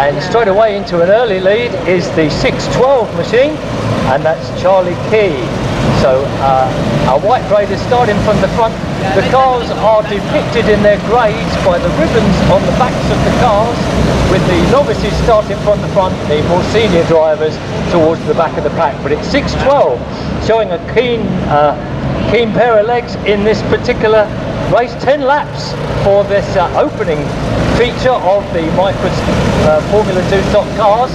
And straight away into an early lead is the 612 machine, and that's Charlie Key. So our white graders starting from the front. The cars are depicted in their grades by the ribbons on the backs of the cars, with the novices starting from the front, the more senior drivers towards the back of the pack. But it's 612, showing a keen pair of legs in this particular race. 10 laps for this opening feature of the Micros Formula 2 stock cars.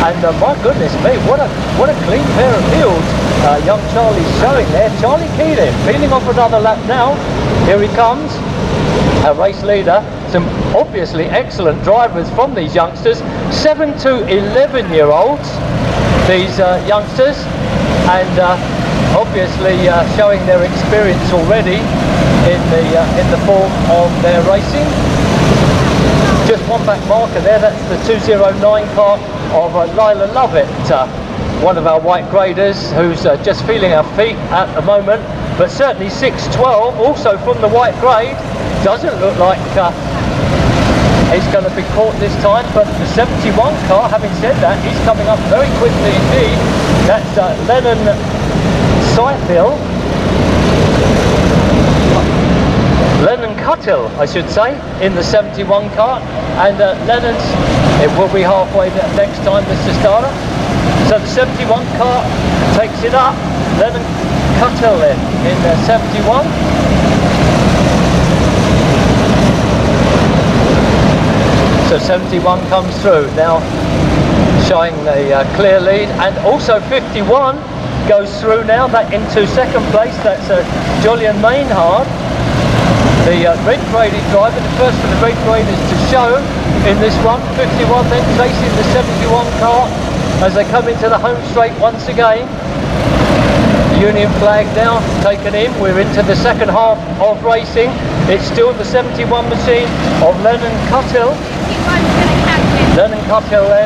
And my goodness me, what a clean pair of wheels young Charlie's showing there. Charlie Key then, peeling off another lap now. Here he comes, a race leader. Some obviously excellent drivers from these youngsters. 7 to 11-year-olds, these youngsters, and obviously showing their experience already in the form of their racing. Just one back marker there, that's the 209 car of Lyla Lovett, one of our white graders who's just feeling her feet at the moment. But certainly 612, also from the white grade, doesn't look like he's going to be caught this time. But the 71 car, having said that, he's coming up very quickly indeed. That's Lennon Cythill. Lennon Cythill, I should say, in the 71 car, and Lennon's, it will be halfway next time, Mr. Starter. So the 71 car takes it up. Lennon Cythill then in the 71. So 71 comes through now, showing the clear lead, and also 51 goes through now. That into second place. That's Joelan Maynard, the red graded driver, the first of the red graders to show in this one. 51 then chasing the 71 car as they come into the home straight once again. The Union flag now taken in. We're into the second half of racing. It's still the 71 machine of Lennon Cythill. Lennon Cythill then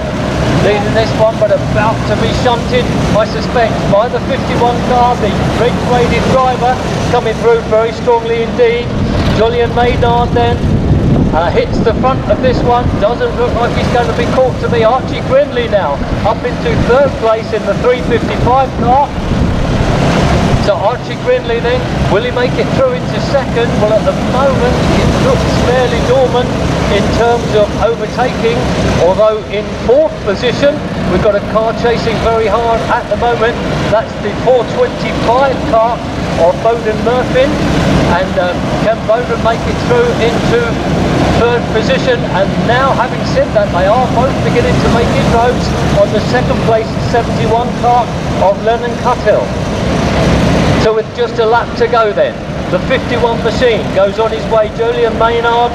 leading this one, but about to be shunted, I suspect, by the 51 car. The red graded driver coming through very strongly indeed. Joelan Maynard then hits the front of this one. Doesn't look like he's going to be caught to be Archie Grindey now, up into third place in the 355 car. So Archie Grindey then, will he make it through into second? Well, at the moment it looks fairly dormant in terms of overtaking, although in fourth position we've got a car chasing very hard at the moment. That's the 425 car of Crowden-Murfin, and can Bowden make it through into third position? And now, having said that, they are both beginning to make inroads on the second place 71 car of Lennon Cythill. So with just a lap to go then, the 51 machine goes on his way. Joelan Maynard,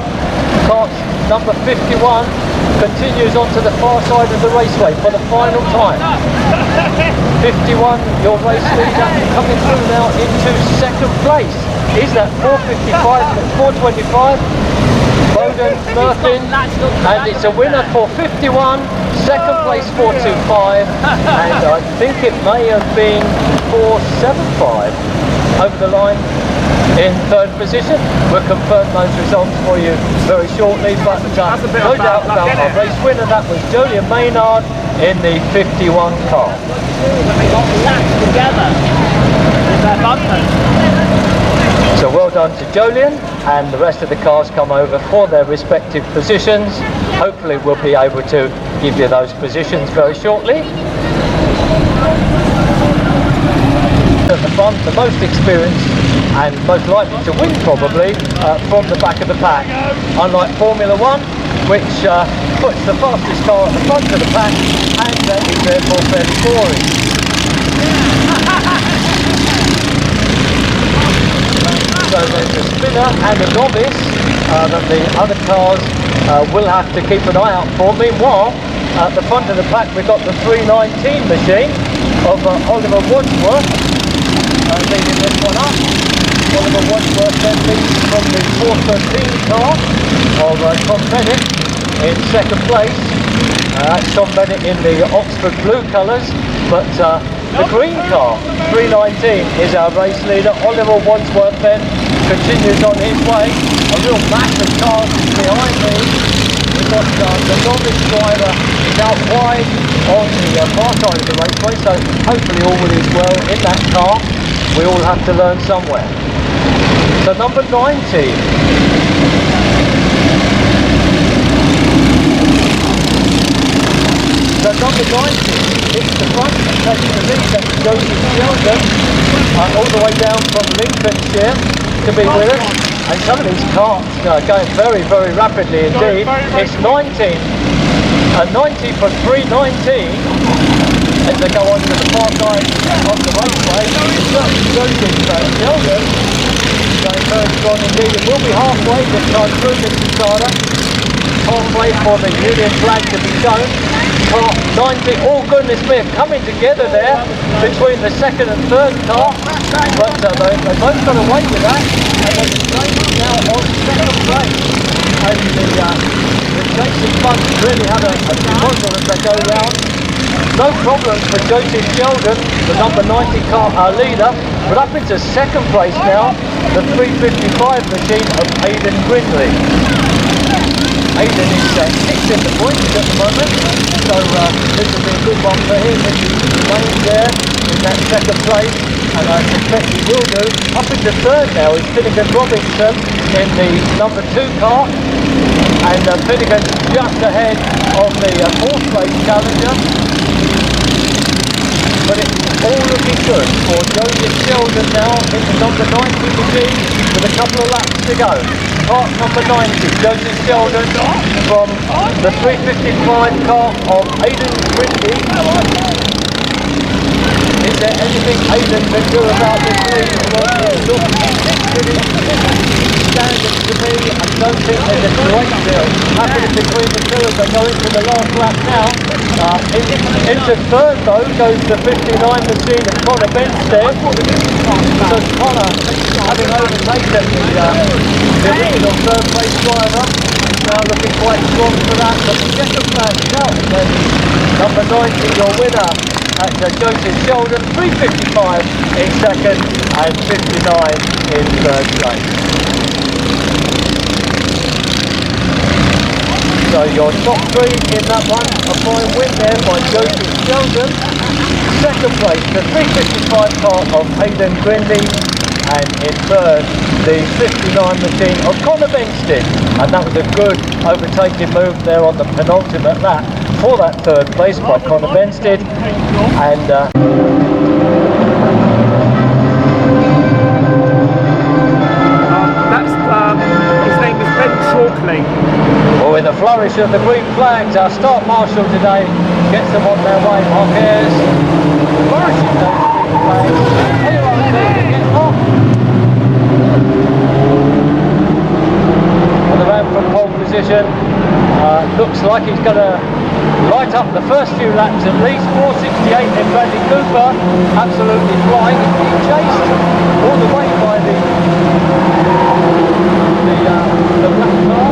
car number 51, continues onto the far side of the raceway for the final time. 51, your race leader, coming through now into second place. Is that 455, 425? Crowden-Murfin, and it's a winner for 51, second place 425, and I think it may have been 475 over the line in third position. We'll confirm those results for you very shortly, but no doubt about our race winner. That was Joelan Maynard in the 51 car. So well done to Joelan, and the rest of the cars come over for their respective positions. Hopefully we'll be able to give you those positions very shortly. At the front, the most experienced and most likely to win probably from the back of the pack. Unlike Formula 1, which puts the fastest car at the front of the pack and is therefore fairly boring. So there's a spinner and a novice that the other cars will have to keep an eye out for. Meanwhile, at the front of the pack we've got the 319 machine of Oliver Wadsworth leading this one up. Oliver Wadsworth then leads from the 413 car of Tom Benett in second place. That's Tom Benett in the Oxford blue colours, but the green car, 319, is our race leader. Oliver Wadsworth then continues on his way. A real mass of cars behind me in got the novice driver is out wide on the far side of the raceway, so hopefully all is well in that car. We all have to learn somewhere. So number 90. So number 90 hits the front and takes the lead. That's Joseph Sheldon, all the way down from Lincolnshire to be with us. And some of these carts are going very, very rapidly indeed. It's 19. 90 for 319 as they go on to the far side of the raceway. Joseph Sheldon going very strong indeed. It will be halfway this time through this Casada. Halfway for the Union flag to be shown. Car 90, oh goodness me, coming together there between the second and third car, but they both got away with that, and they're straight now on second place. And the chasing bunch really had a proposal as they go round. No problems for Joseph Sheldon, the number 90 car, our leader, but up into second place now, the 355 machine of Aidan Grindey. Aidan is sixth in the points at the moment, so this will be a good one for him if he remains there in that second place, and I suspect he will do. Up into third now is Finnegan Robinson in the number 2 car, and Finnegan just ahead of the fourth place challenger. But it's all looking good for Joseph Sheldon now in the number 90 machine with a couple of laps to go. Part number 90, Joseph Sheldon from the 355 car of Aidan Grindey. Is there anything Aidan can do about this lead? Well, it looks pretty standard to me. I don't think there's a great deal happening between the two as they go into the last lap now. Into third though goes the 59 machine of Connor Benstead. So Connor, having overtaken the original third place driver, is now looking quite strong for that. But the second man out then, number 90, your winner at Joseph Sheldon, 355 in second and 59 in third place. So your top 3 in that one, a fine win there by Joseph Sheldon. Second place, the 355 car of Aidan Grindey, and in third, the 59 machine of Connor Benstead. And that was a good overtaking move there on the penultimate lap for that third place by Connor Benstead. And his name is Ben Chalkley. Well, with a flourish of the green flags, our start marshal today gets them on their way. Marquez flourishing those green flags. Get off. On the ramp from pole position, looks like he's going to light up the first few laps at least. 468 in Bradley Cooper, absolutely flying. He's being chased all the way by the black car.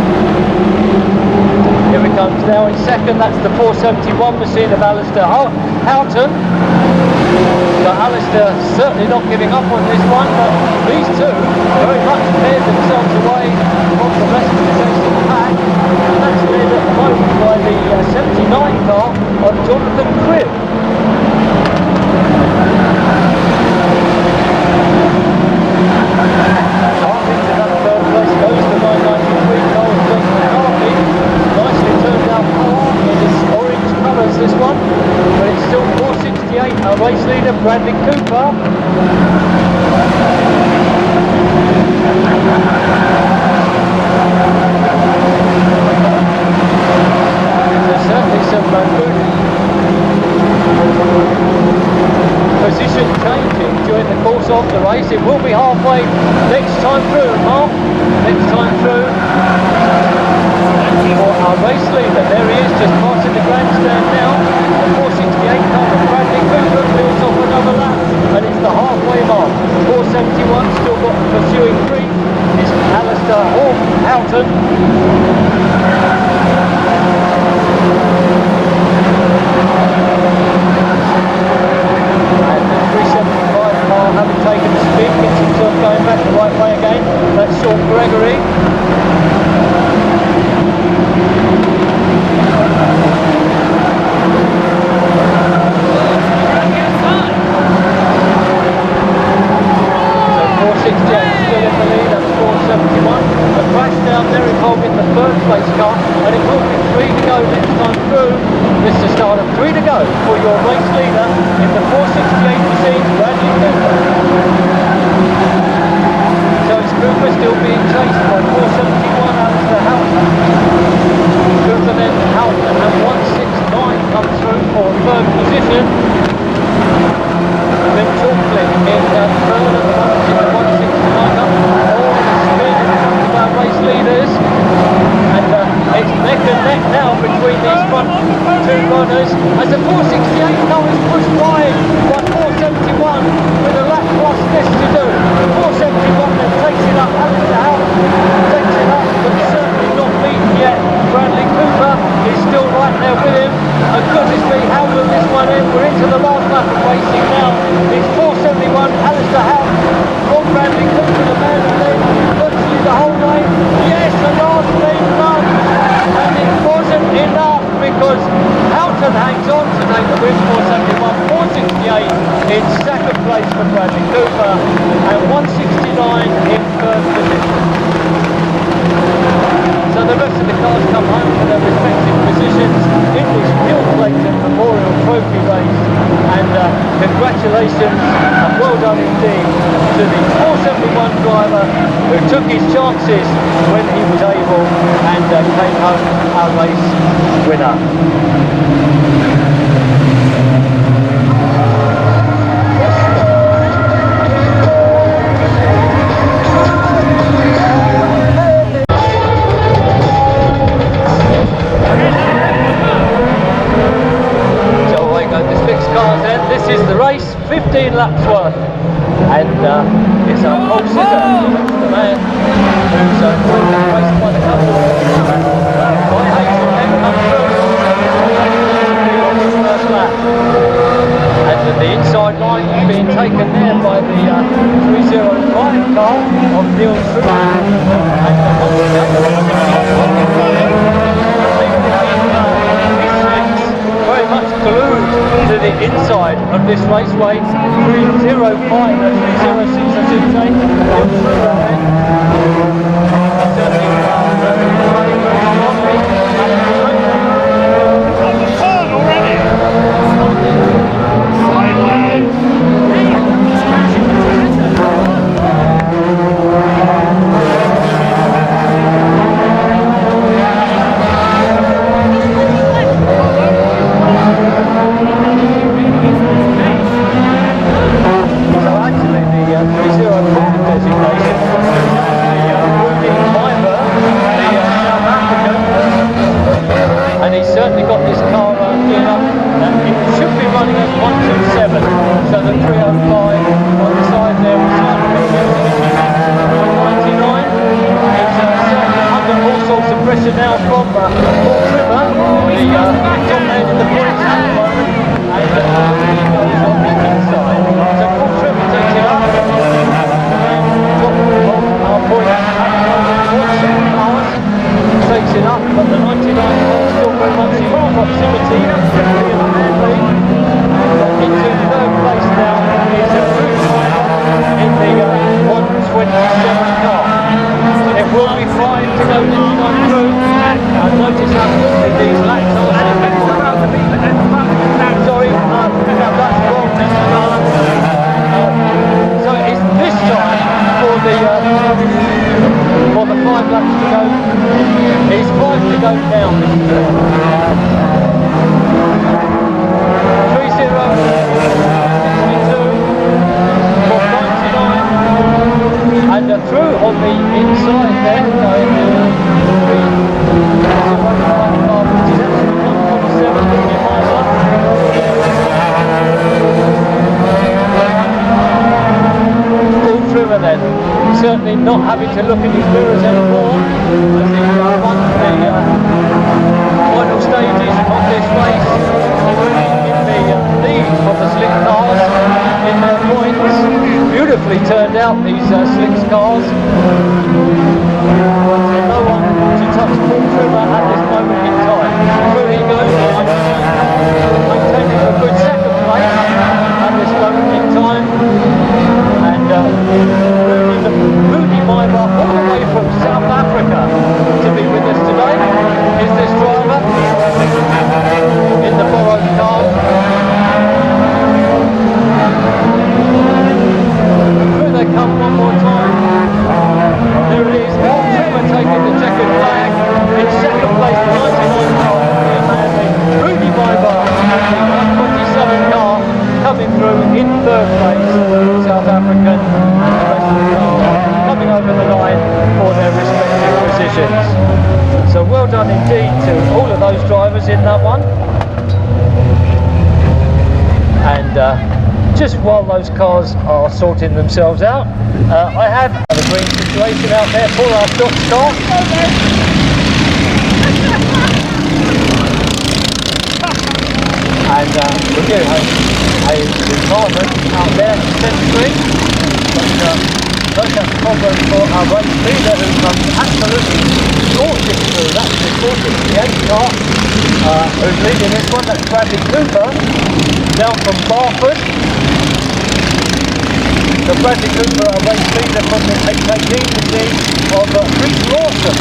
Here he comes now in second. That's the 471 machine of Alistair Houghton. So Alistair certainly not giving up on this one, but these two very much paired themselves away from the rest of the chasing pack, and that's led at the moment by the 79 car of Jonathan Cribb. Into that third place goes the 993 car of Jason Key. Nicely turned out car in its orange colours this one, but it's still 468. Our race leader Bradley Cooper. There's certainly some good position changing during the course of the race. It will be halfway next time through, Mark. Next time through for our race leader. There he is, just passing the grandstand now. The 468 car of Bradley Cooper builds off another lap, and it's the halfway mark. 471 still got pursuing 3 is Alistair Houghton. Having taken the spin, gets himself going back the right way again. That's Sean Gregory. This is the start of 3 to go for your race leader in the 468 machine, Bradley Cooper. So it's Cooper still being chased by 471 Alistair Houghton. Cooper then Houghton and 169 comes through for third position. Then Chalkley in third at the moment in the 169 up. All the speed in front of our race leaders. And it's neck and neck now between these front two runners as the 468 now is pushed wide by 471 with a lap plus this to do. 471 then takes it up, Alistair Houghton takes it up, but certainly not beaten yet. Bradley Cooper is still right there with him. And goodness me, how will this one end? We're into the last lap of racing now. It's 471, Alistair Houghton from Bradley Cooper, the man who led virtually the whole way. Yes, the last lead run, and it wasn't enough because Houghton hangs on to take the win. 471, 468 in second place for Bradley Cooper, and 169 in third position. So the rest of the cars come home to their respective positions in this Bill Clayton Memorial Trophy race, and congratulations and well done indeed to the 471 driver who took his chances when he was able and came home our race winner. This is the race, 15 laps worth, and it's a Paul Kaye, the man who's raced by the couple. Roy Hayes then comes through on the first lap, and the inside line is being taken there by the 305 car of Neil Truman, and very much glued to the inside of this raceway. 306 I should say. Certainly not having to look at his mirrors anymore as he runs the final stages of this race in the lead of the slick cars in their points. Beautifully turned out, these slicks cars. No one to touch Paul Trimmer at this moment in time. Through he goes, maintaining a good second place at this moment in time, and Rudy Maiba all the way from South Africa to be with us today is this driver in that one. And just while those cars are sorting themselves out, I have the green situation out there for our stock car. And we do have a requirement out there to set screen, but don't have a problem for our race leader, who comes absolutely gorgeous through. That's the 468 car who's leading this one. That's Bradley Cooper down from Barford. So Bradley Cooper, a race leader from the 818 team of Bradley Lawson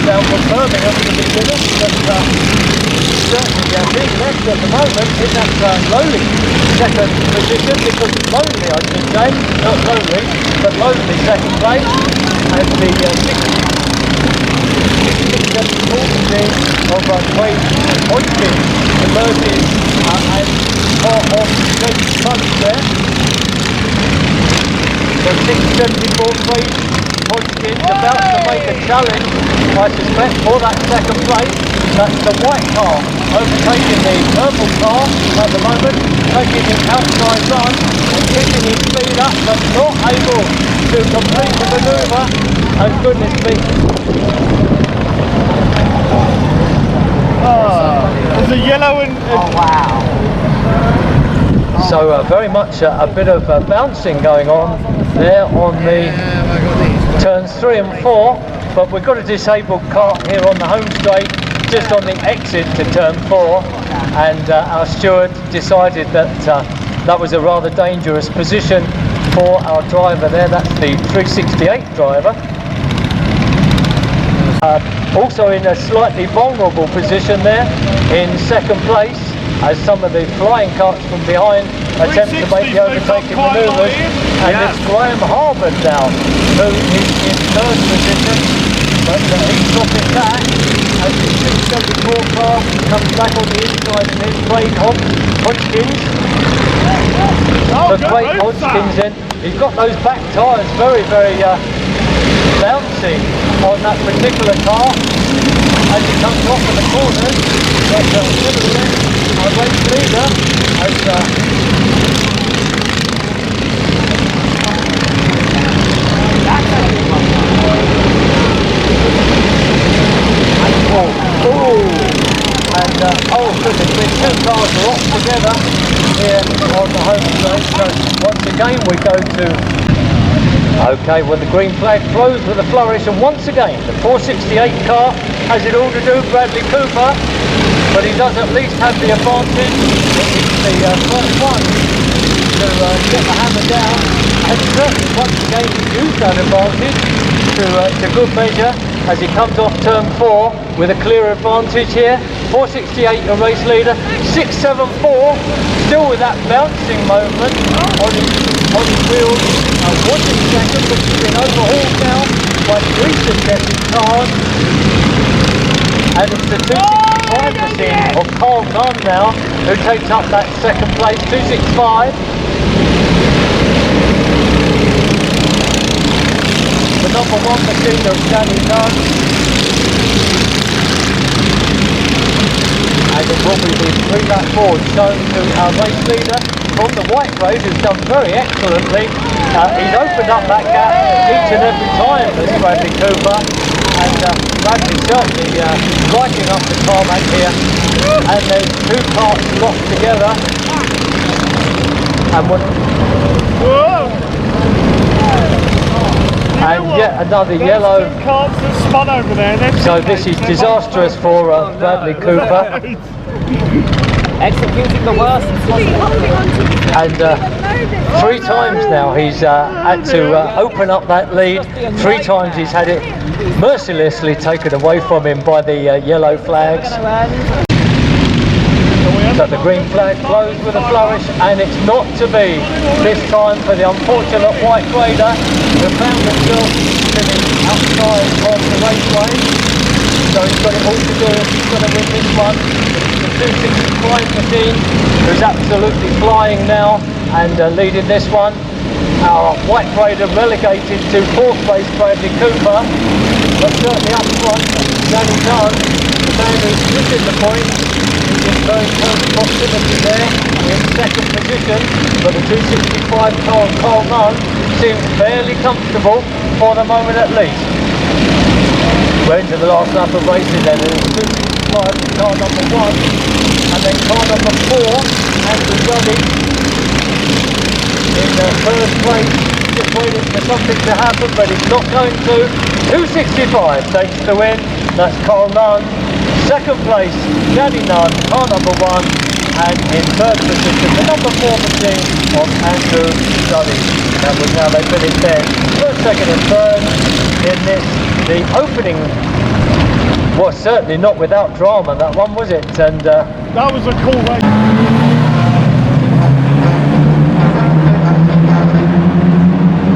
down from Birmingham to be with us, but certainly being left at the moment in that lowly second position, because lowly I should say, not lowly, but lowly second place, and the 674 team of Paige Hopkins emerges as part of Jaden Key there. So 674 Paige Hopkins about to make a challenge, I suspect, for that second place. That's the white car overtaking the purple car at the moment, taking the outside run and getting his speed up, but not able to complete the manoeuvre. Oh goodness me. There's a yellow and... Oh wow. So very much a bit of bouncing going on there on the turns 3 and 4, but we've got a disabled car here on the home straight, just on the exit to turn 4, and our steward decided that that was a rather dangerous position for our driver there. That's the 368 driver. Also in a slightly vulnerable position there in second place, as some of the flying carts from behind attempt to make the overtaking manoeuvres, and it's Graham Harvard now who is in third position, but he's dropping back as the 674 car comes back on the inside of his Craig Hodgkins. So Craig Hodgkins in, he's got those back tyres very bouncy on that particular car as he comes off of the corners, but nevertheless our race leader has oh goodness, the two cars are off together here on the home straight, so once again we go to okay, when the green flag flows with a flourish, and once again the 468 car has it all to do Bradley Cooper, but he does at least have the advantage. It's the first one to get the hammer down, and certainly once again he's used that advantage to good measure as he comes off turn 4 with a clear advantage here. 468 a race leader, 674 still with that bouncing moment on his wheels, was in second, but he's been overhauled now by 3 successive cars, and it's the 265 machine of Paul Kaye now who takes up that second place. 265. The number 1 machine of Danny Nunn, and it will be the 3 lap board shown to our race leader from the white grade, who's done very excellently. He's opened up that gap each and every time, this Bradley Cooper, and Bradley's certainly striking up the tarmac here, and there's 2 carts locked together, and yet another yellow. Carts that spun over there. So this is disastrous for Bradley Cooper. Executing the worst And 3 times now he's had to open up that lead. 3 times he's had it mercilessly taken away from him by the yellow flags. So the green flag blows with a flourish, and it's not to be this time for the unfortunate white grader who found himself sitting outside of the raceway. So he's got it all to do if he's going to win this one. It's the 265 machine who's absolutely flying now and leading this one. Our white grader relegated to 4th place Bradley Cooper, but certainly up front Danny Dunn, the man who's missing the point, is in very close proximity there in second position, but the 265 car Carl Nunn seems fairly comfortable for the moment at least. We're into the last lap of racing then, and it's 265 car number 1, and then car number 4, Andrew Duddy in first place, just waiting for something to happen, but it's not going to. 265 takes the win, that's Carl Nunn. Second place, Danny Nunn, car number 1, and in third position, the number 4 machine of Andrew Duddy. That was how they finished there. First, second and third in this, the opening was certainly not without drama, that one, was it? And that was a cool race.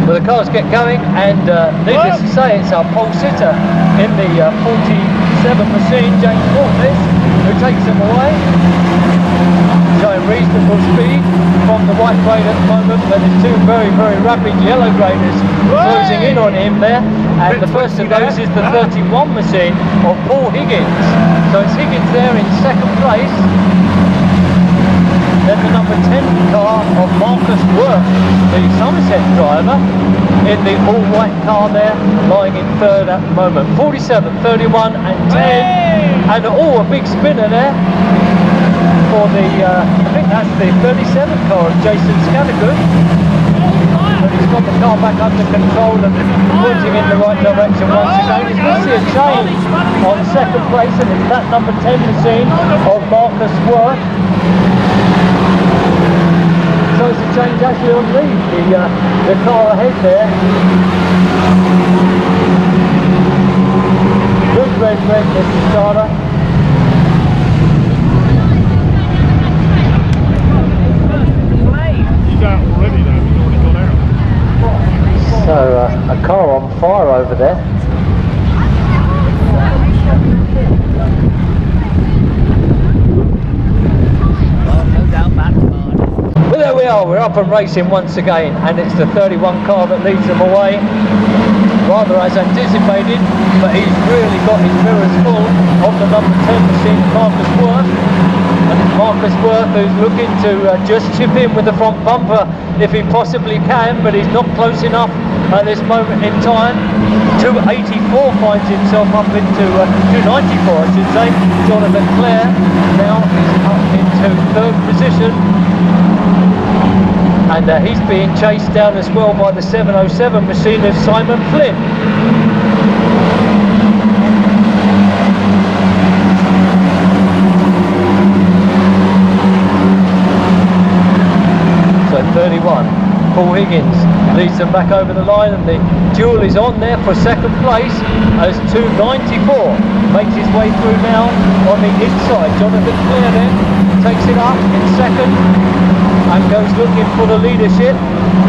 well, the cars get going, and needless to say, it's our pole sitter in the 47 machine, James Fortless, who takes them away. Showing reasonable speed from the white grade at the moment, but there's two very, very rapid yellow graders closing in on him there. And the first of those is the 31 machine of Paul Higgins. So it's Higgins there in second place. Then the number 10 car of Marcus Worth, the Somerset driver, in the all-white car there, lying in third at the moment. 47, 31 and 10. And a big spinner there for the, I think that's the 37 car of Jason Scannaghan. But he's got the car back under control and pointing in the right direction once again. He's going to see a change on second place, and it's that number 10 machine of Marcus Worth. So it's a change actually on the car ahead there. Good red, Mr. Starter. He's out already though, he's already gone out. So a car on fire over there. Well, there we are, we're up and racing once again, and it's the 31 car that leads them away, rather as anticipated, but he's really got his mirrors full of the number 10 machine, Marcus Worth. And it's Marcus Worth who's looking to just chip in with the front bumper if he possibly can, but he's not close enough at this moment in time. 284 finds himself up into 294, I should say. Jonathan Clare now is up into third position, and he's being chased down as well by the 707 machine of Simon Flynn. So 31, Paul Higgins leads them back over the line, and the duel is on there for second place as 294 makes his way through now on the inside. Jonathan Clare then takes it up in second and goes looking for the leadership,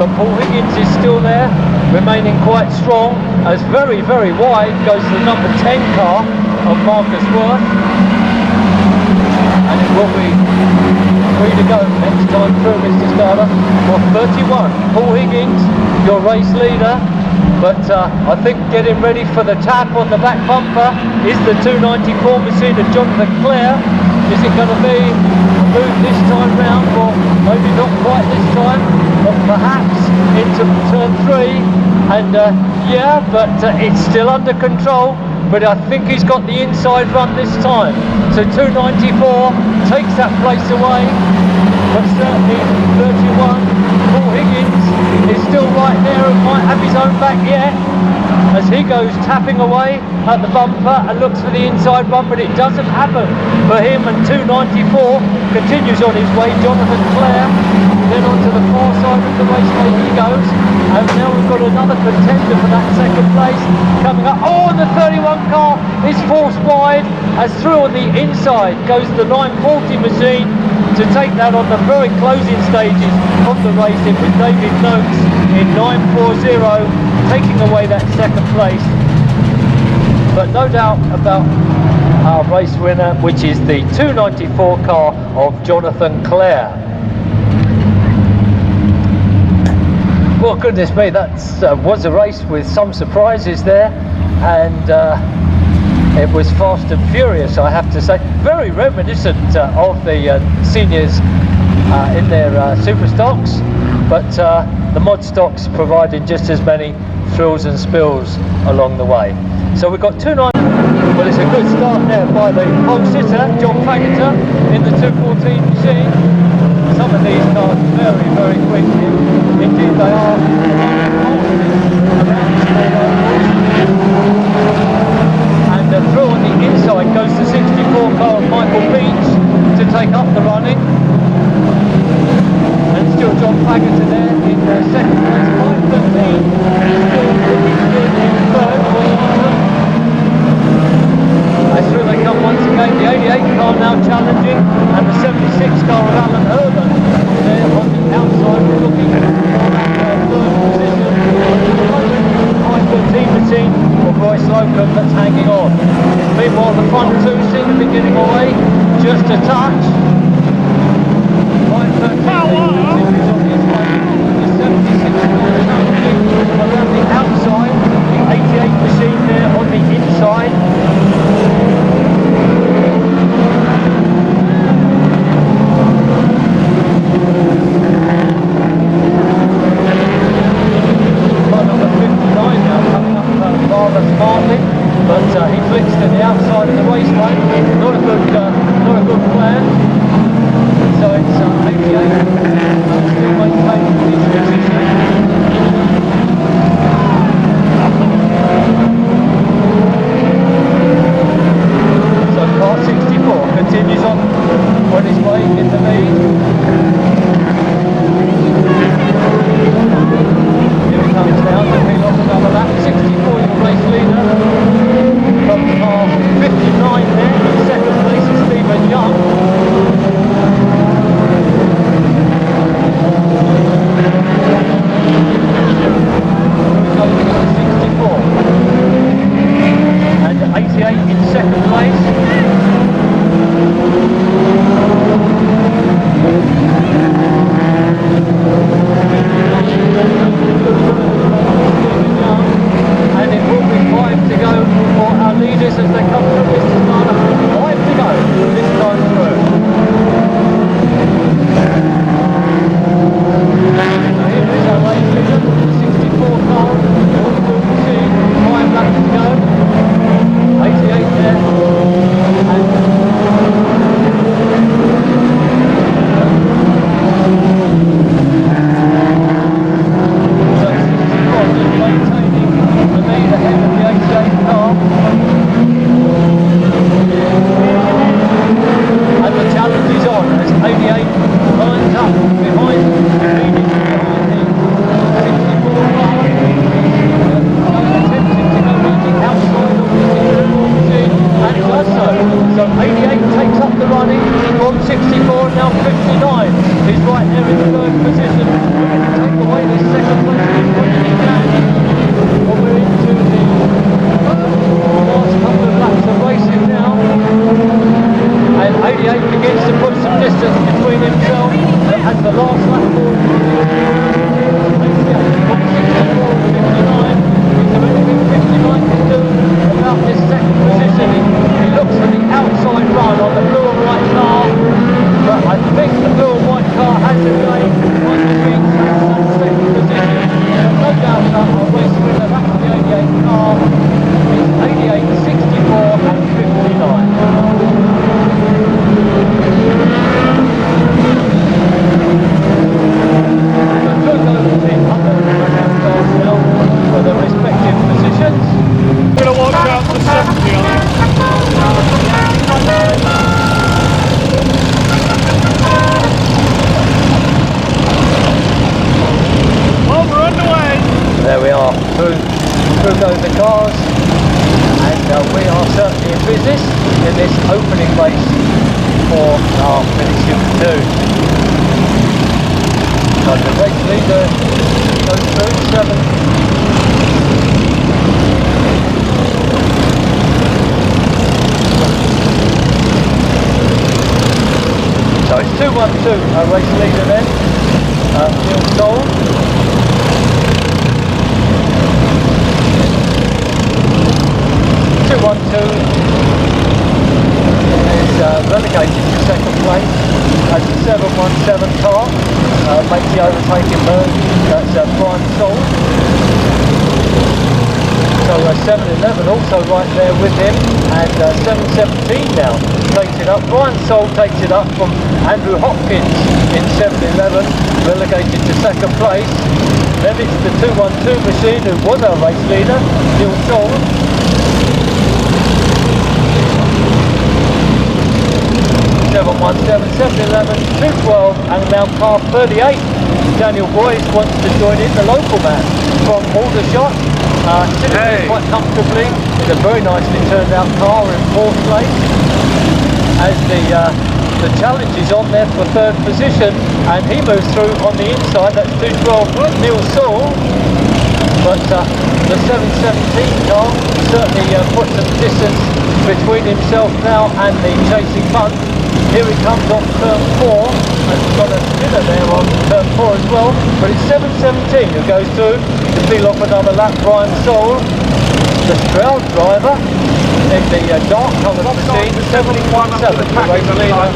but Paul Higgins is still there, remaining quite strong, as very, very wide goes the number 10 car of Marcus Worth, and it will be free to go next time through, Mr. Starter, for 31. Paul Higgins, your race leader, but I think getting ready for the tap on the back bumper is the 294 machine of Jonathan Clare. Is it going to be moved this time round, or maybe not quite this time, but perhaps into turn 3, and yeah, but it's still under control, but I think he's got the inside run this time. So 294 takes that place away, but certainly 31, Paul Higgins is still right there and might have his own back yet, as he goes tapping away at the bumper and looks for the inside run, but it doesn't happen for him, and 294 continues on his way. Jonathan Clare then onto the far side of the raceway he goes, and now we've got another contender for that second place coming up. Oh, and the 31 car is forced wide, as through on the inside goes the 940 machine to take that on the very closing stages of the racing, with David Noakes in 940 taking away that second place. But no doubt about our race winner, which is the 294 car of Jonathan Clare. Well, goodness me, that was a race with some surprises there, and It was fast and furious, I have to say. Very reminiscent of the seniors in their super stocks, but the mod stocks provided just as many thrills and spills along the way. So we've got 2.9. Well, it's a good start there by the pole sitter, John Faggoter, in the 214 machine. Some of these cars very, very quick. Indeed they are. And through on the inside goes the 64 car of Michael Beach to take up the running. And still John Faggoter there in second place, 5.13. Still looking good in third. As through they come once again, the 88 car now challenging, and the 76 car of Alan Urban there on the outside looking for that third position. The 5.13 machine of Roy Slocum that's hanging on. Meanwhile the front two seem to be getting away just a touch. 5.13 continues on his way. The 76 car challenging around the outside, the 88 machine there on the inside. Rather smartly, but he flicks to the outside of the raceway. Not a good plan. So it's 88. Still maintaining his position. So car 64 continues on his way in the lead. Here he comes down to peel off another lap. 64-year race leader from car 59 there. In second place is Stephen Young. Going to 64. And 88 in second place. And it will be 5 to go for our leaders as they come through this Tuscana. 5 to go this time through. So here is our race leader, the 64 car, all machine, 5 laps to go. 88 there. Maintaining the lead ahead of the 88 car. And the challenge is on as 88 lines up behind, leading behind the 64 car. Attempting to go around the outside of the 64 machine, and does so. So 88 takes up the running from 64, now 59. He's right there in third position. Looking to take away this second place. Well, we're into the last couple of laps of racing now, and 88 begins to put some distance between himself and the last lap forward. 59. Is there anything 59 can do about this second positioning? He looks for the outside run on the blue and white car, but I think the blue and white car has a game on the beat that second position. No doubt about our race winner, that's the 88 car. It's 88, 64 and 59. So two goes in under the cars now for their respective positions. We're going to watch out for 70, I think. Well, we're underway. There we are, through go the cars, and we are certainly in business in this opening race for our Mini Super 2. So the race leader goes through 7. So it's 2-1-2, our race leader then, Neil Stoll. 2-1-2 is relegated to second place as the 717 car makes the overtaking move. That's Brian Soul. So 711 also right there with him, and 717 now takes it up. Brian Soul takes it up from Andrew Hopkins in 711, relegated to second place. Then it's the 212 machine who was our race leader, Neil Soul. 717, 711, 212, and now car 38. Daniel Boyce wants to join in, the local man from Aldershot. Sitting there quite comfortably. It's a very nicely turned out car in 4th place. As the challenge is on there for 3rd position, and he moves through on the inside. That's 212 Neil Saul. But the 717 car certainly puts some distance between himself now and the chasing bunch. Here he comes off turn 4, and he's got a spinner there on turn 4 as well, but it's 717 who goes through to peel off another lap. Brian Soul, the Stroud driver in the dark coloured machine, 717, the race leader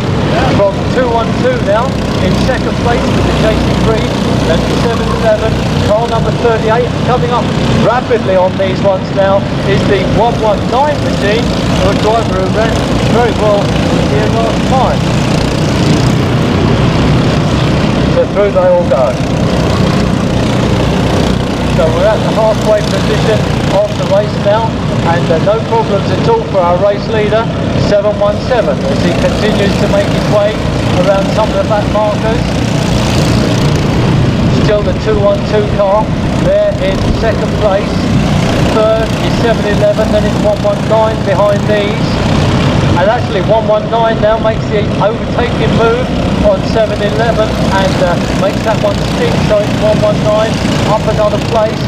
from 212 now, in second place with the chasing breed. Then 77, car number 38, coming up rapidly on these ones now is the 119 machine, a driver who ran very well here last time. So through they all go. So we're at the halfway position of the race now, and no problems at all for our race leader, 717, as he continues to make his way around some of the back markers. Still the 212 car there in second place. Third is 711, then it's 119 behind these. And actually 119 now makes the overtaking move on 711 and makes that one stick, so it's 119 up another place.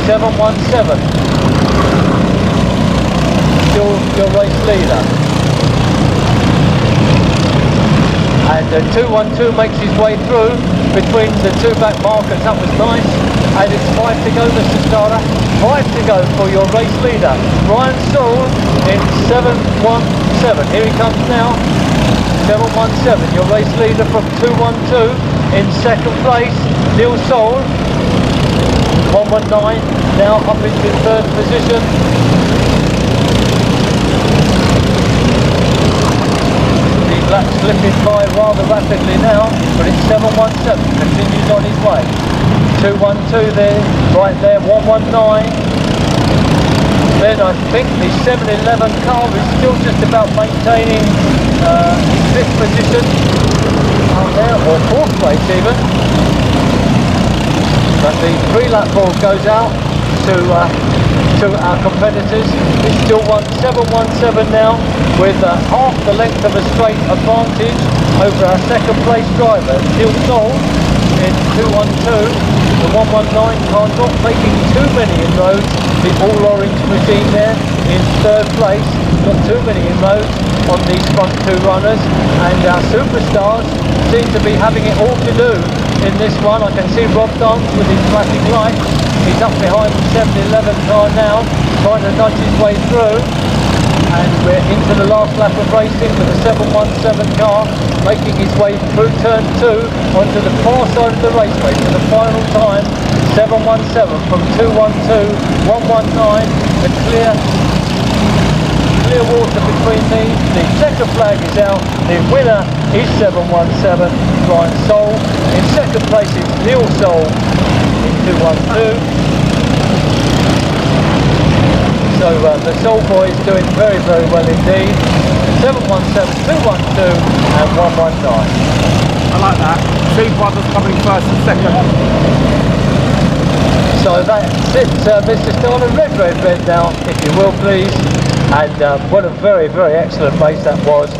717 still your race leader. And 212 makes his way through between the two back markers. That was nice. And it's 5 to go, Mr. Starter. 5 to go for your race leader, Brian Soul in 717. Here he comes now. 717, your race leader from 212 in second place, Neil Soul. 119 now up into 3rd position. Black slipping by rather rapidly now, but it's 717, continues on his way. 212 there, right there, 119. Then I think the 711 car is still just about maintaining his 5th position out there, or 4th place even. But the 3-lap ball goes out to our competitors. It's still 717 now, with half the length of a straight advantage over our second place driver, Neil Soul in 212. The 119 car not making too many inroads. The all-orange machine there in 3rd place, not too many inroads on these front 2 runners, and our superstars seem to be having it all to do in this one. I can see Rob Dance with his flashing light. He's up behind the 711 car now, trying to nudge his way through. And we're into the last lap of racing with the 717 car making his way through turn 2 onto the far side of the raceway for the final time. 717 from 212, 119, the clear water between these. The second flag is out. The winner is 717, Brian Soul. In second place is Neil Soul in 212. So the Soul boys doing very, very well indeed. 717, 212 and 119. I like that. 2 brothers coming first and second. So that's it, Mr. Starner. Red now, if you will please. And what a very, very excellent race that was.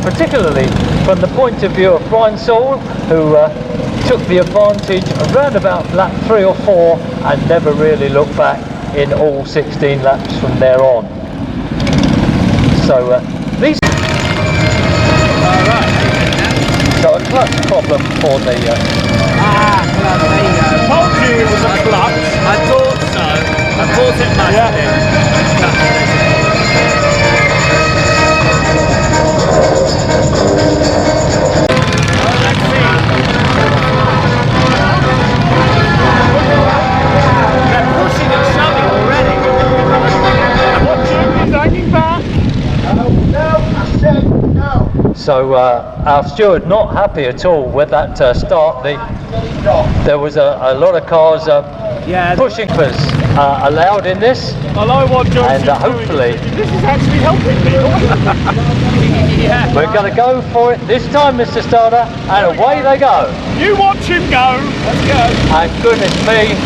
Particularly from the point of view of Brian Soul, who took the advantage around about lap 3 or 4 and never really looked back in all 16 laps from there on. So these. So a clutch problem for the. Clutch, there you go. Told you it was a clutch. I thought so. I thought it must be. They're pushing and shoving already. Watch him, he's hanging back. No, I said no. So our steward not happy at all with that start. There was a lot of cars pushing us allowed in this, I like what John's and hopefully this is actually helping me. Yeah. we're going to go for it this time, Mr. Starter, and away they go. You watch him go. Let's go. And goodness me,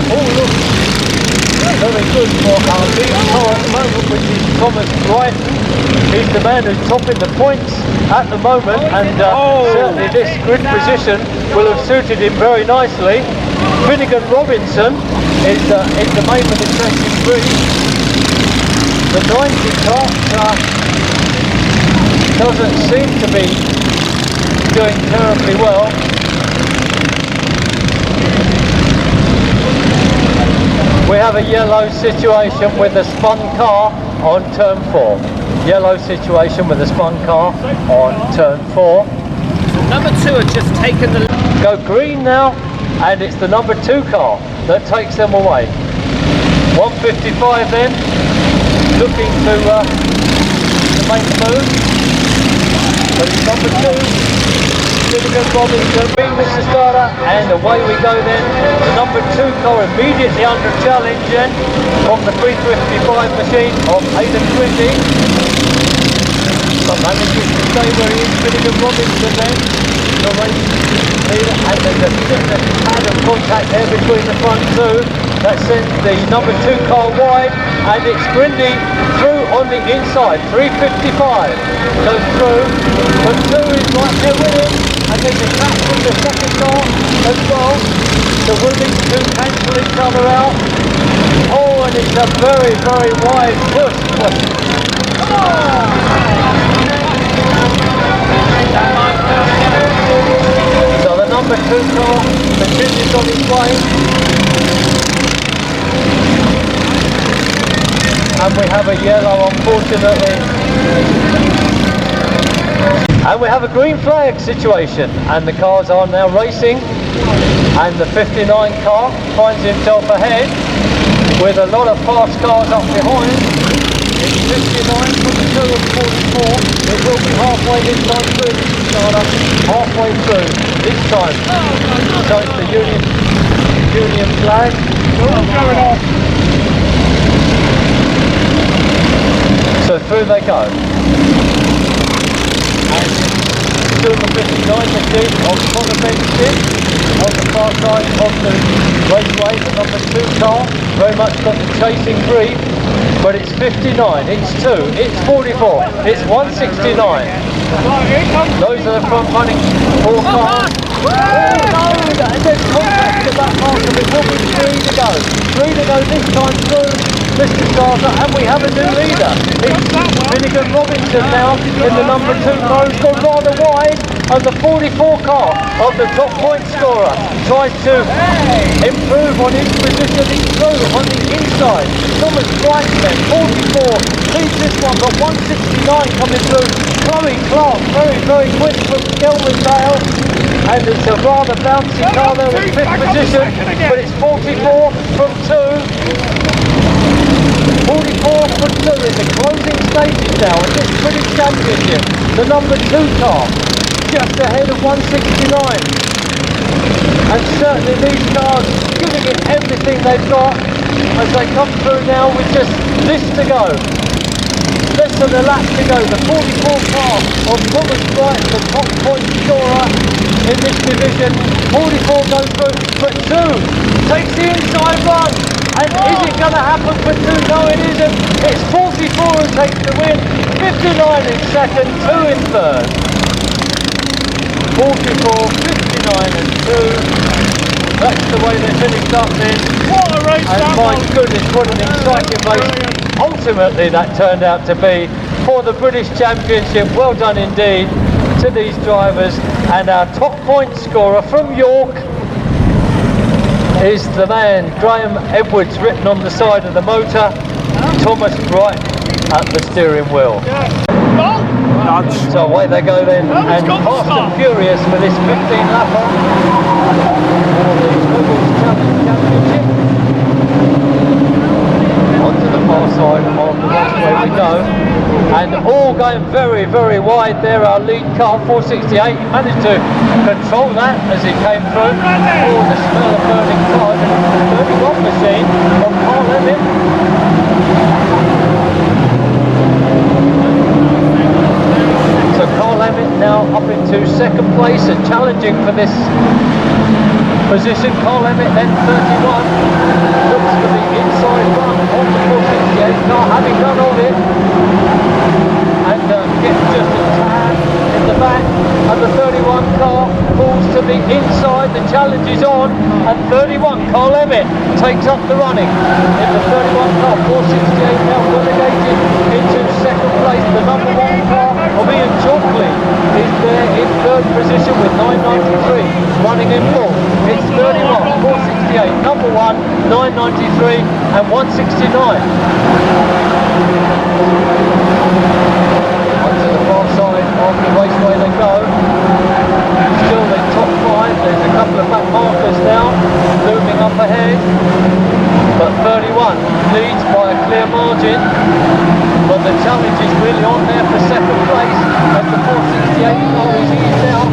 all looks very good for our lead car at the moment, which is Thomas Brighton. He's the man who's topping the points at the moment, and certainly this grid position will have suited him very nicely. Finnegan Robinson is the main of the second grid. The 90 car doesn't seem to be doing terribly well. We have a yellow situation with a spun car on turn 4. Yellow situation with a spun car on turn 4. Number 2 had just taken the. Go green now, and it's the number 2 car that takes them away. 155 then, looking to make the move. But it's number 2. Finnegan Robinson, Mr. Starter, and away we go then. The number 2 car immediately under challenge then from the 355 machine of Aidan Grindey. But manages to stay where he is, Finnegan Robinson then. The race leader, and there's a pad of contact there between the front 2. That sends the number 2 car wide, and it's Grindey through on the inside. 355 goes through, but 2 is right there with him, and there's a crash from the second car as well. So will these 2 cancel each other out? Oh, and it's a very, very wide push. So the number 2 car continues on its way. And we have a yellow, unfortunately. And we have a green flag situation, and the cars are now racing, and the 59 car finds himself ahead with a lot of fast cars up behind. It's 59 from the 2 and 44. It will be halfway this time through, Mr. Starter. Halfway through this time. So it's the Union flag. We're all going off. So through they go. And still the 59 machine of Connor Benstead on the far side of the raceway, the number 2 car, very much got the chasing brief, but it's 59, it's 2, it's 44, it's 169. Those are the front running 4 cars. Oh no, and there's contact at that part of it. Will be 3 to go. 3 to go this time through, Mr. Starter, and we have a new leader. It's Finnegan Robinson now in the number 2 car, who's gone rather wide, and the 44 car of the top point scorer tries to improve on his positioning through on the inside. Thomas Brighton then, 44, leads this one, but 169 coming through. Chloe Clarke, very, very quick from Skelmersdale, and it's a rather bouncy car there in 5th position, but it's 44 from 2. 44 from 2 in the closing stages now in this British Championship. The number 2 car just ahead of 169. And certainly these cars giving it everything they've got as they come through now with just this to go. Less than a lap to go. The 44 car of Thomas Brighton, the top point scorer in this division. 44 goes through, but 2 takes the inside run. And is it going to happen for 2? No, it isn't. It's 44 who takes the win. 59 in second, 2 in third. 44, 59 and 2. That's the way they finished up then. What a race and that my was. goodness, what an exciting race. Ultimately that turned out to be for the British Championship. Well done indeed to these drivers. And our top point scorer from York is the man Graham Edwards, written on the side of the motor. Thomas Brighton at the steering wheel. Nudge. So away they go then, and fast and furious for this 15-lapper for the Rebels Challenge Championship. Onto the far side of the raceway we go, and all going very, very wide there. Our lead car, 468, he managed to control that as he came through. Oh, the smell of burning cars, and the 31 machine on Paul Emmett. So Carl Emmett now up into second place and challenging for this position. Carl Emmett then 31, looks for the inside run on the 468 car, having done all it, and gets just a tad in the back, and the 31 car pulls to the inside. The challenge is on, and 31 Carl Emmett takes up the running in the 31 car. 468 now relegated into second place. The number 1 car of Ian Chalkley is there in third position with 993 running in fourth. It's 31, 468, number 1, 993 and 169. Onto the far side of the raceway they go. Still the top 5, there's a couple of back markers now looming up ahead, but 31 leads by a clear margin. But the challenge is really on there for second place as the 468 car is eased out,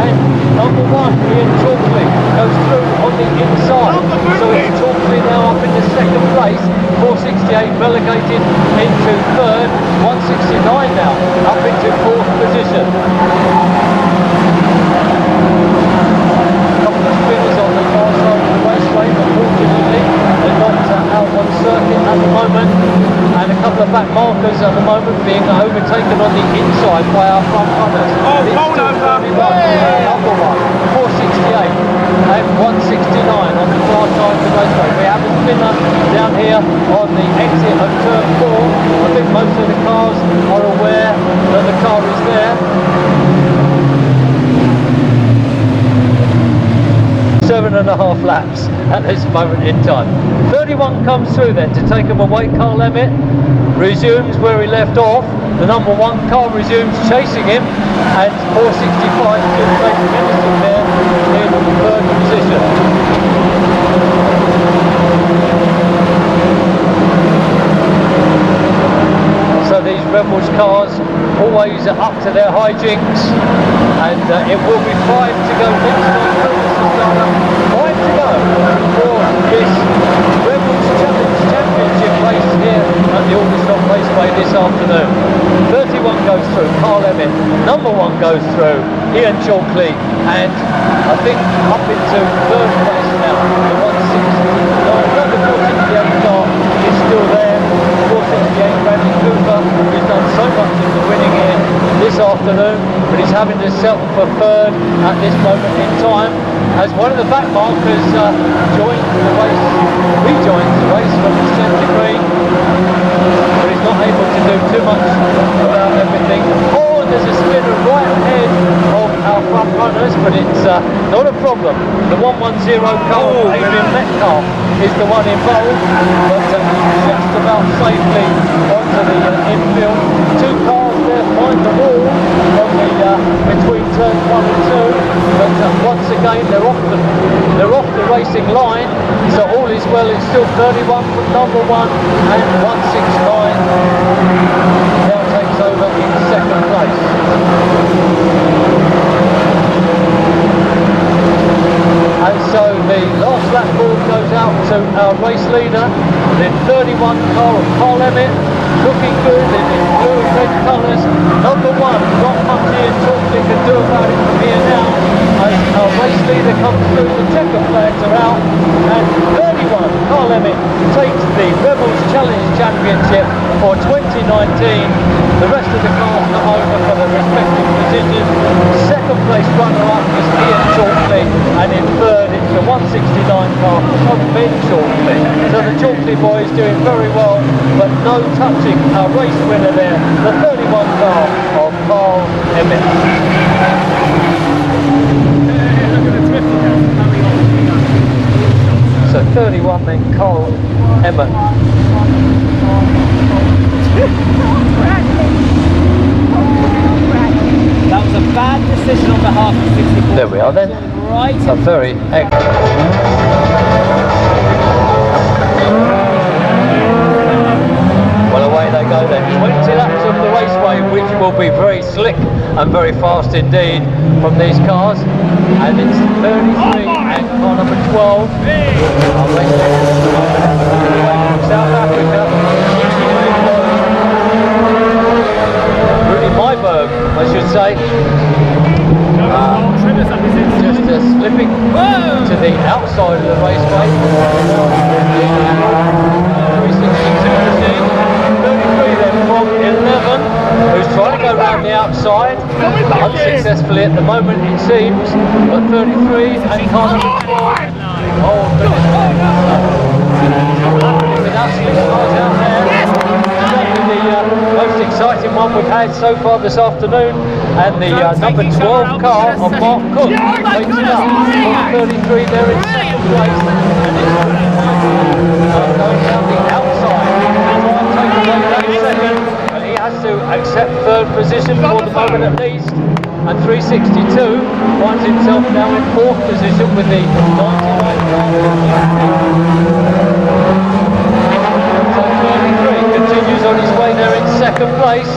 and number 1 Ian Chalkley goes through on the inside. So it's Chalkley now up in the second place, 468 relegated into third, 169 now up into fourth position. Couple of spinners on the far side of the raceway, but fortunately they're not out on circuit at the moment, and a couple of back markers at the moment being overtaken on the inside by our front runners. It's still 31, number 1, 468 and 169 on the far side of the raceway. We have a spinner down here on the exit of turn 4. I think most of the cars are aware that the car is there. 7.5 laps at this moment in time. 31 comes through then to take him away. Carl Emmett resumes where he left off. The number 1 car resumes chasing him, and 465 still taking anything there in third position. So these Rebels cars always up to their hijinks, and it will be 5 to go next time. 5 to go for this Rebels Challenge Championship race here at the Aldershot Raceway this afternoon. 31 goes through, Carl Emmett. Number 1 goes through, Ian Chalkley, and I think up into third place now. The 468 car is still there. 468 Bradley Cooper, who's done so much in the winning here this afternoon, but he's having to settle for third at this moment in time, as one of the back markers rejoins the race from the centre green, but he's not able to do too much about everything. Oh, there's a spinner right ahead of our front runners, but it's not a problem. The 110 car, Adrian Metcalf, is the one involved, but just about safely onto the infield. 2 cars there find the wall on the between turns 1 and 2, but once again they're off the racing line, so all is well. It's still 31 from number 1, and 169 now takes over in second place. And so the last lap board goes out to our race leader, the 31 car of Carl Emmett, looking good in his blue and red colours. Number 1, not much Ian Chalkley can do about it from here now, as our race leader comes through. The checker flags are out, and 31 Carl Emmett takes the Rebels Challenge Championship for 2019. The rest of the cars come over for their respective positions. Second place runner-up is Ian Chalkley, and in third it's the 169 car of Ben Chalkley. So the Chalkley boys doing very well, but no touching our race winner there, the 31 car of Carl Emmett. So 31 then Carl Emmett. now then. Right. A very well, away they go then. 20 laps of the raceway, which will be very slick and very fast indeed from these cars. And it's 33 and car number 12. Our racing from South Africa. Rudy Myberg, I should say. Just slipping to the outside of the raceway. 33 then from 11, who's trying to go round the outside, unsuccessfully at the moment it seems, but 33 and car number 12. Oh, goodness. Without slick cars out there. The most exciting one we've had so far this afternoon, and the number 12 car of Mark Cook takes it up from 33 there in second place, and it's going down the outside and try and take away that second, and he has to accept third position for the moment at least, and 362 finds himself now in fourth position with the 99 car. Continues on his way there in second place,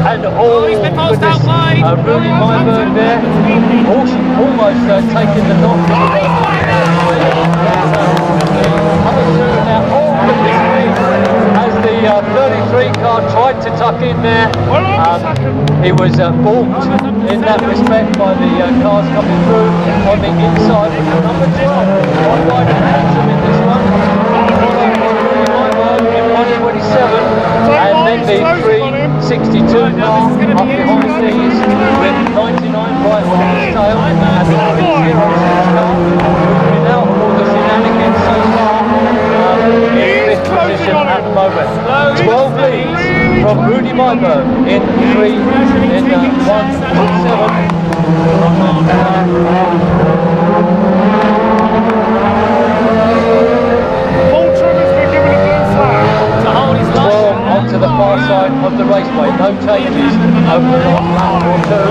and goodness, Rudy Myberg there, almost taking the knock. As the 33 car tried to tuck in there, he was balked in that respect by the cars coming through on the inside with the number 12. One wide and handsome in this one. 127, and then the 362 car up behind these with 99 right on his tail, and the 306 car without all the shenanigans so far in fifth position at the moment. 12 leads from Rudy Myberg in 127. To the far side of the raceway, no changes over the last lap or two,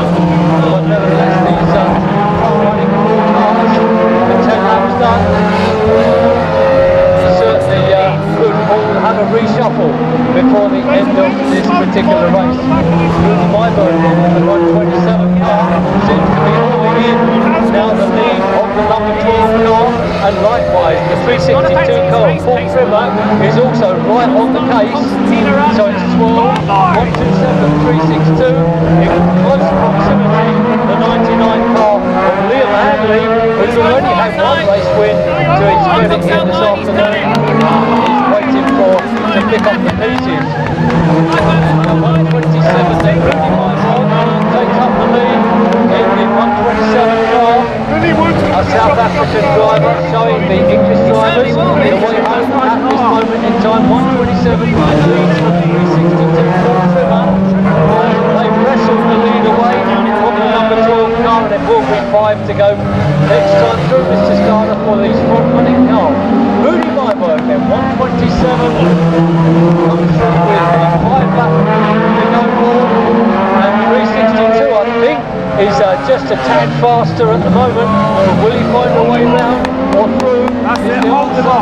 but nevertheless these running cars, the 10 laps done, certainly could all have a reshuffle before the end of this particular race. Rudy Myberg in the 127 car seems to be holding in now the lead of the number 12 car, and likewise the 362 car, Paul Trimmer, is also right on the case. So it's 12, 127, 362, in close proximity, the 99 car of Leo Royall, who's already had one race win to his credit here this afternoon. He's waiting to pick up the pieces. 127 then, Rudy Myberg takes up the lead in the 127 car. A South African driver showing the English drivers the way home at this moment in time. 127 leads from 362 Paul Trimmer. They wrestled the lead away from the number 12 car, and it will be 5 to go next time through, Mr. Scada, for these front running cars. Rudy Myberg then, 127, comes through with a 5 lap to go more, and 362 I think is just a tad faster at the moment, but will he find a way round or through? That's it, hold it on.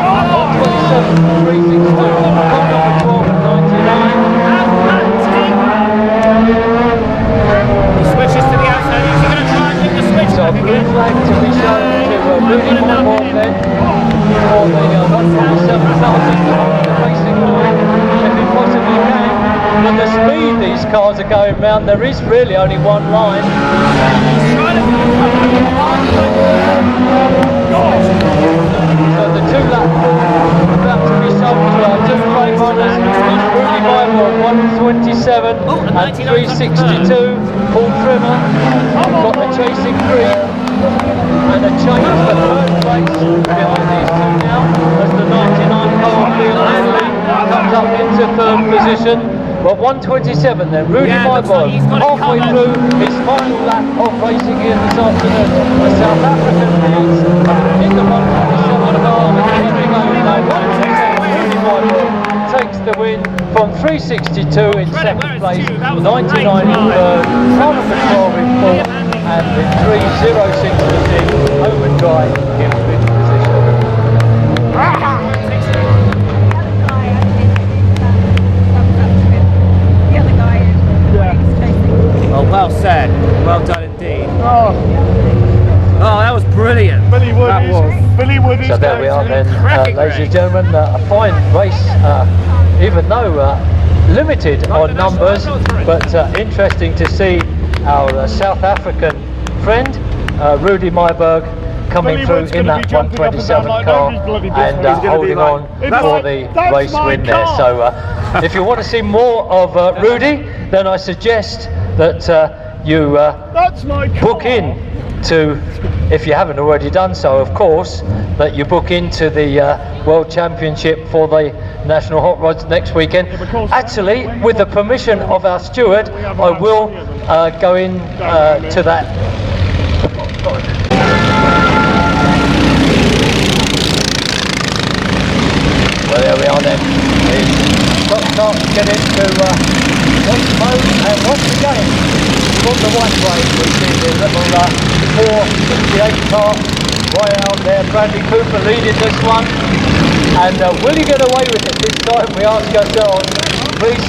127, 362, car number 12 and 99. He switches to the outside. He's going to try and get the switch So a blue flag to be shown to Rudy Myberg then for the 127,000 racing line, if he possibly can. With the speed these cars are going round, there is really only one line. So the 2 lap about to be sold to our 2 frame runners is Rudy Myberg 127 and 362. Paul Trimmer got the chasing 3 and a change for third place behind these two now as the 99 car of Leo Royall comes up into third position. Well, 127 then, Rudy Myberg halfway through his final lap of racing here this afternoon. The South African leads in the 127 car with Henry Holden. 127 Rudy Myberg takes the win from 362 in second place, 99 in third, car number 12 in fourth, and the 306 machine overdrive in fifth position. Oh, well said. Well done indeed. Oh, that was brilliant. Billy Wood That is, was. Billy Wood is So there we are then, ladies and gentlemen, a fine race, even though limited on numbers, but interesting to see our South African friend, Rudy Myberg, coming Billy through Wood's in gonna that be jumping up and 127 down like car nobody's bloody and business. He's gonna be holding like, on for the "That's race my win there. car." So if you want to see more of Rudy, then I suggest that you That's my car. book in to, if you haven't already done so, of course, that you book into the World Championship for the National Hot Rods next weekend. Actually, with the permission of our steward, I will go in to that. Well, there we are then. The top start to get into race mode, and once again, from the white race, we see the little 468 car Royall there. Bradley Cooper leading this one, and will he get away with it this time? We ask ourselves. He's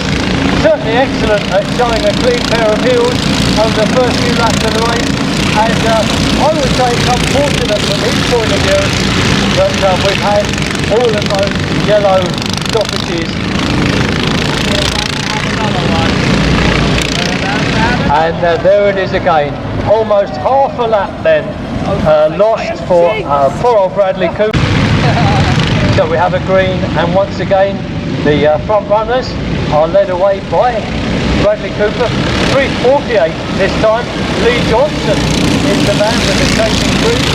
certainly excellent at showing a clean pair of heels over the first few laps of the race, and I would say it's unfortunate from his point of view that we've had all of those yellow stoppages. And there it is again, almost half a lap then lost for poor old Bradley Cooper. So we have a green, and once again the front runners are led away by Bradley Cooper. 348 this time. Lee Johnson is the man with the chasing green.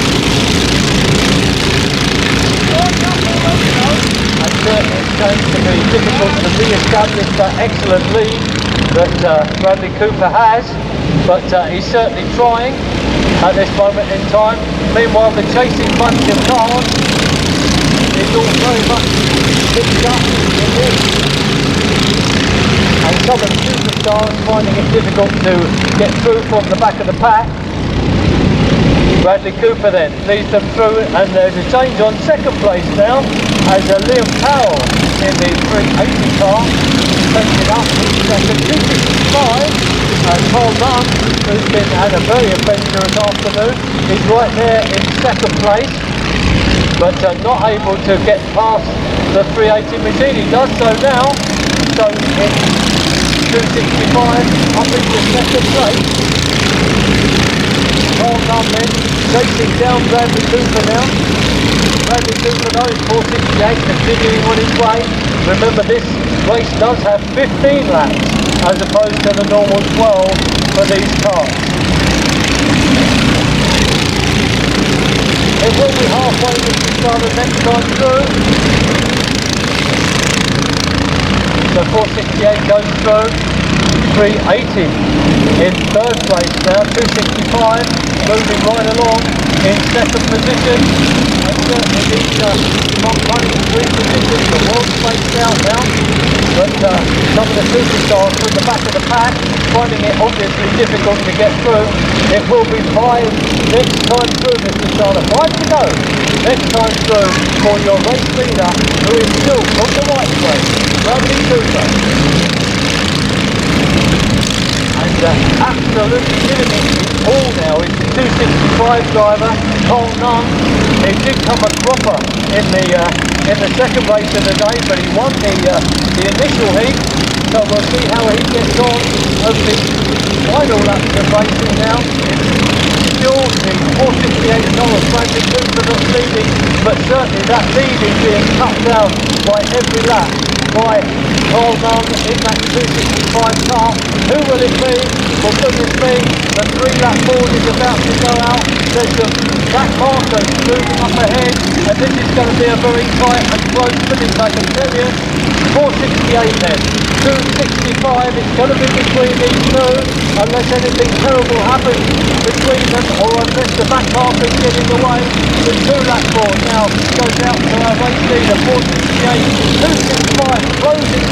And certainly it's going to be difficult to re-establish that excellent lead that Bradley Cooper has, but he's certainly trying at this moment in time. Meanwhile, the chasing bunch of cars is all very much picked up in this, and some of the superstars finding it difficult to get through from the back of the pack. Bradley Cooper then leads them through, and there's a change on second place now as Liam Powell in the 380 car takes it up in second. 265, and Paul Dunn, who's had a very adventurous afternoon, is right there in second place, but not able to get past the 380 machine. He does so now, so it's 265 up into second place. Paul Dunn then chasing down Bradley Cooper now. Bradley Cooper though is 468, continuing on his way. Remember, this race does have 15 laps as opposed to the normal 12 for these cars. It will be halfway with the start of next time through. So 468 goes through. 380 in third place now. 265 moving right along in second position. And certainly these not running three positions. The world spaced out now, but some of the superstars from the back of the pack finding it obviously difficult to get through. It will be 5 next time through, Mr. Starter. 5 to go next time through for your race leader, who is still from the white race, Bradley Cooper. And absolutely giving it all now is the 265 driver, Cole Nunn. He did come a cropper in the second race of the day, but he won the initial heat. So we'll see how he gets on over the final laps of racing now. Still the 468 Bradley Cooper that's leading, but certainly that lead is being cut down by every lap by Cole Nunn in that 265 car. Who will it be? Well, goodness me, the 3-lap board is about to go out. There's some black markers moving up ahead, and this is going to be a very tight and close finish, I can tell you. 468 then, 265, it's going to be between these two, unless anything terrible happens between them, or unless the back markers get in the way. The 2-lap board now goes out to our race leader, 468, 265, closing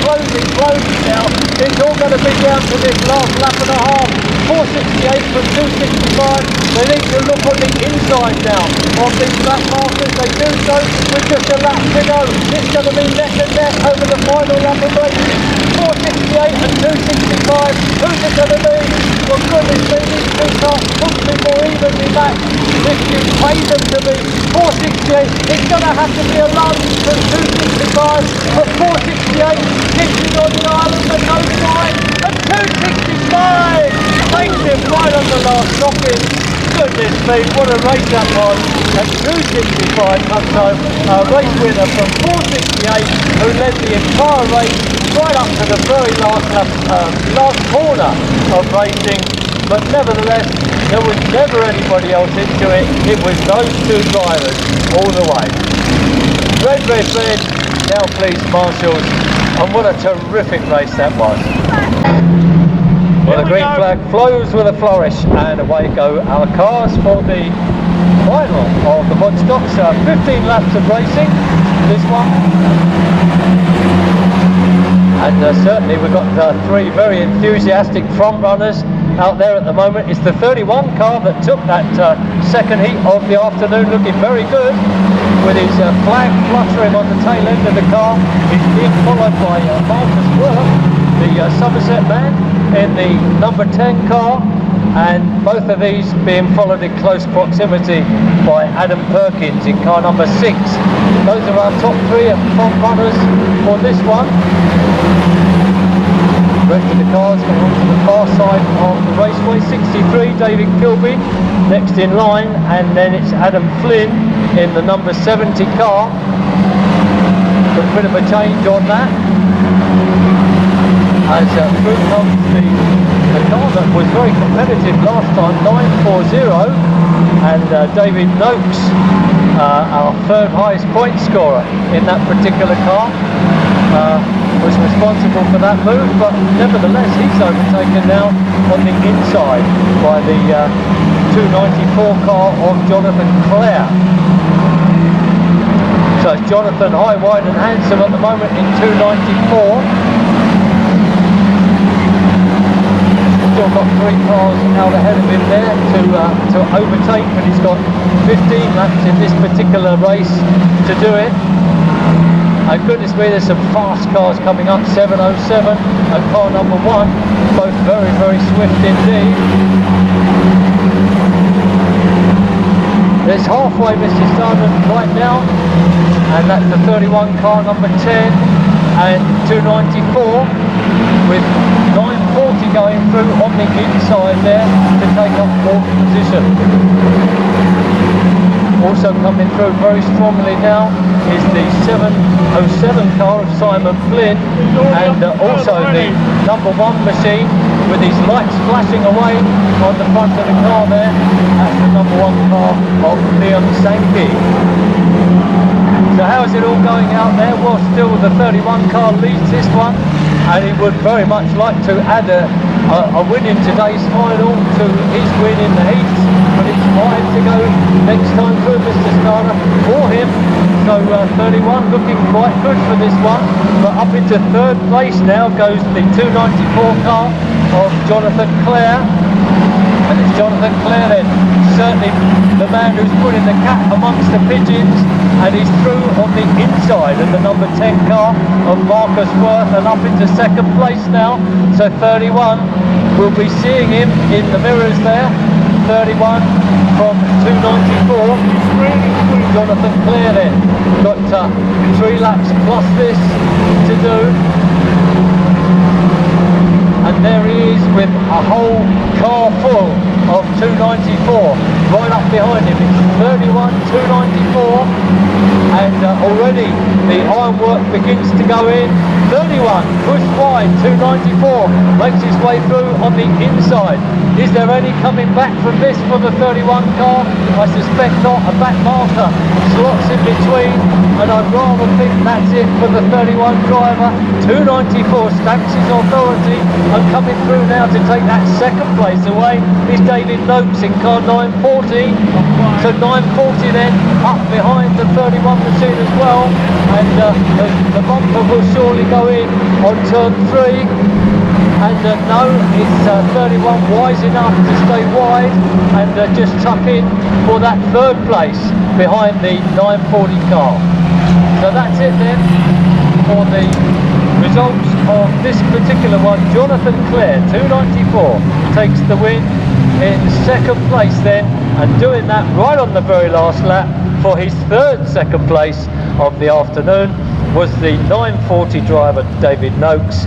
now. It's all going to be down to this last lap and a half. 468 from 265. They need to look on the inside now of these lap markers. They do so with just a lap to go. It's going to be neck and neck over the final lap of racing. 468 and 265. Who's it going to be? For goodness me, these two cars couldn't be more evenly matched. If you pay them to be 468, it's going to have to be a lunge from 265. But 468 pitching on the island but no side. And 265 takes him right on the last stopping. Goodness me, what a race that was. And 265 comes home, a race winner from 468, who led the entire race right up to the very last corner of racing. But nevertheless, there was never anybody else into it. It was those two drivers all the way. Red, red, red. Now please, marshals. And what a terrific race that was. Well, the green flag flows with a flourish, and away go our cars for the final of the Woodstocks. 15 laps of racing, this one. And certainly we've got three very enthusiastic front runners out there at the moment. It's the 31 car that took that second heat of the afternoon, looking very good with his flag fluttering on the tail end of the car. He's being followed by Marcus Worth, the Somerset man, in the number 10 car, and both of these being followed in close proximity by Adam Perkins in car number 6. Those are our top three front runners for this one. The rest of the cars go on to the far side of the raceway. 63, David Kilby next in line, and then it's Adam Flynn in the number 70 car. Got a bit of a change on that. As through comes the car that was very competitive last time, 940, and David Noakes, our third highest point scorer in that particular car, was responsible for that move, but nevertheless he's overtaken now on the inside by the 294 car of Jonathan Clare. So it's Jonathan high, wide and handsome at the moment in 294. Still got three cars out ahead of him there to overtake, but he's got 15 laps in this particular race to do it. And goodness me, there's some fast cars coming up. 707 and car number 1, both very, very swift indeed. There's halfway Mr. Stardom right now, and that's the 31 car number 10 and 294 with 940 going through on the inside there to take up fourth position. Also coming through very strongly now is the 707 car of Simon Flynn, and also the number 1 machine with his lights flashing away on the front of the car there. That's the number 1 car of Liam Sankey. So how's it all going out there? Well, still the 31 car leads this one, and he would very much like to add a win in today's final to his win in the heats, but it's 5 to go next time through, Mr. Starner, for him. So 31 looking quite good for this one, but up into third place now goes the 294 car of Jonathan Clare. And it's Jonathan Clare then, certainly the man who's putting the cat amongst the pigeons, and he's through on the inside of the number 10 car of Marcus Worth, and up into second place now. So 31, we'll be seeing him in the mirrors there. 31 from 294. Jonathan Clare then, got 3 laps plus this to do. And there he is with a whole car full of 294 right up behind him. It's 31, 294, and already the ironwork begins to go in. 31 pushed wide, 294 makes his way through on the inside. Is there any coming back from this for the 31 car? I suspect not. A back marker slots in between, and I'd rather think that's it for the 31 driver. 294 stamps his authority, and coming through now to take that second place away is David Noakes in car 940. So 940 then up behind the 31 machine as well, and the bumper will surely go in on turn 3. and no, it's 31 wise enough to stay wide and just tuck in for that third place behind the 940 car. So that's it then for the results of this particular one. Jonathan Clare, 294, takes the win in second place then, and doing that right on the very last lap for his third second place of the afternoon was the 940 driver David Noakes,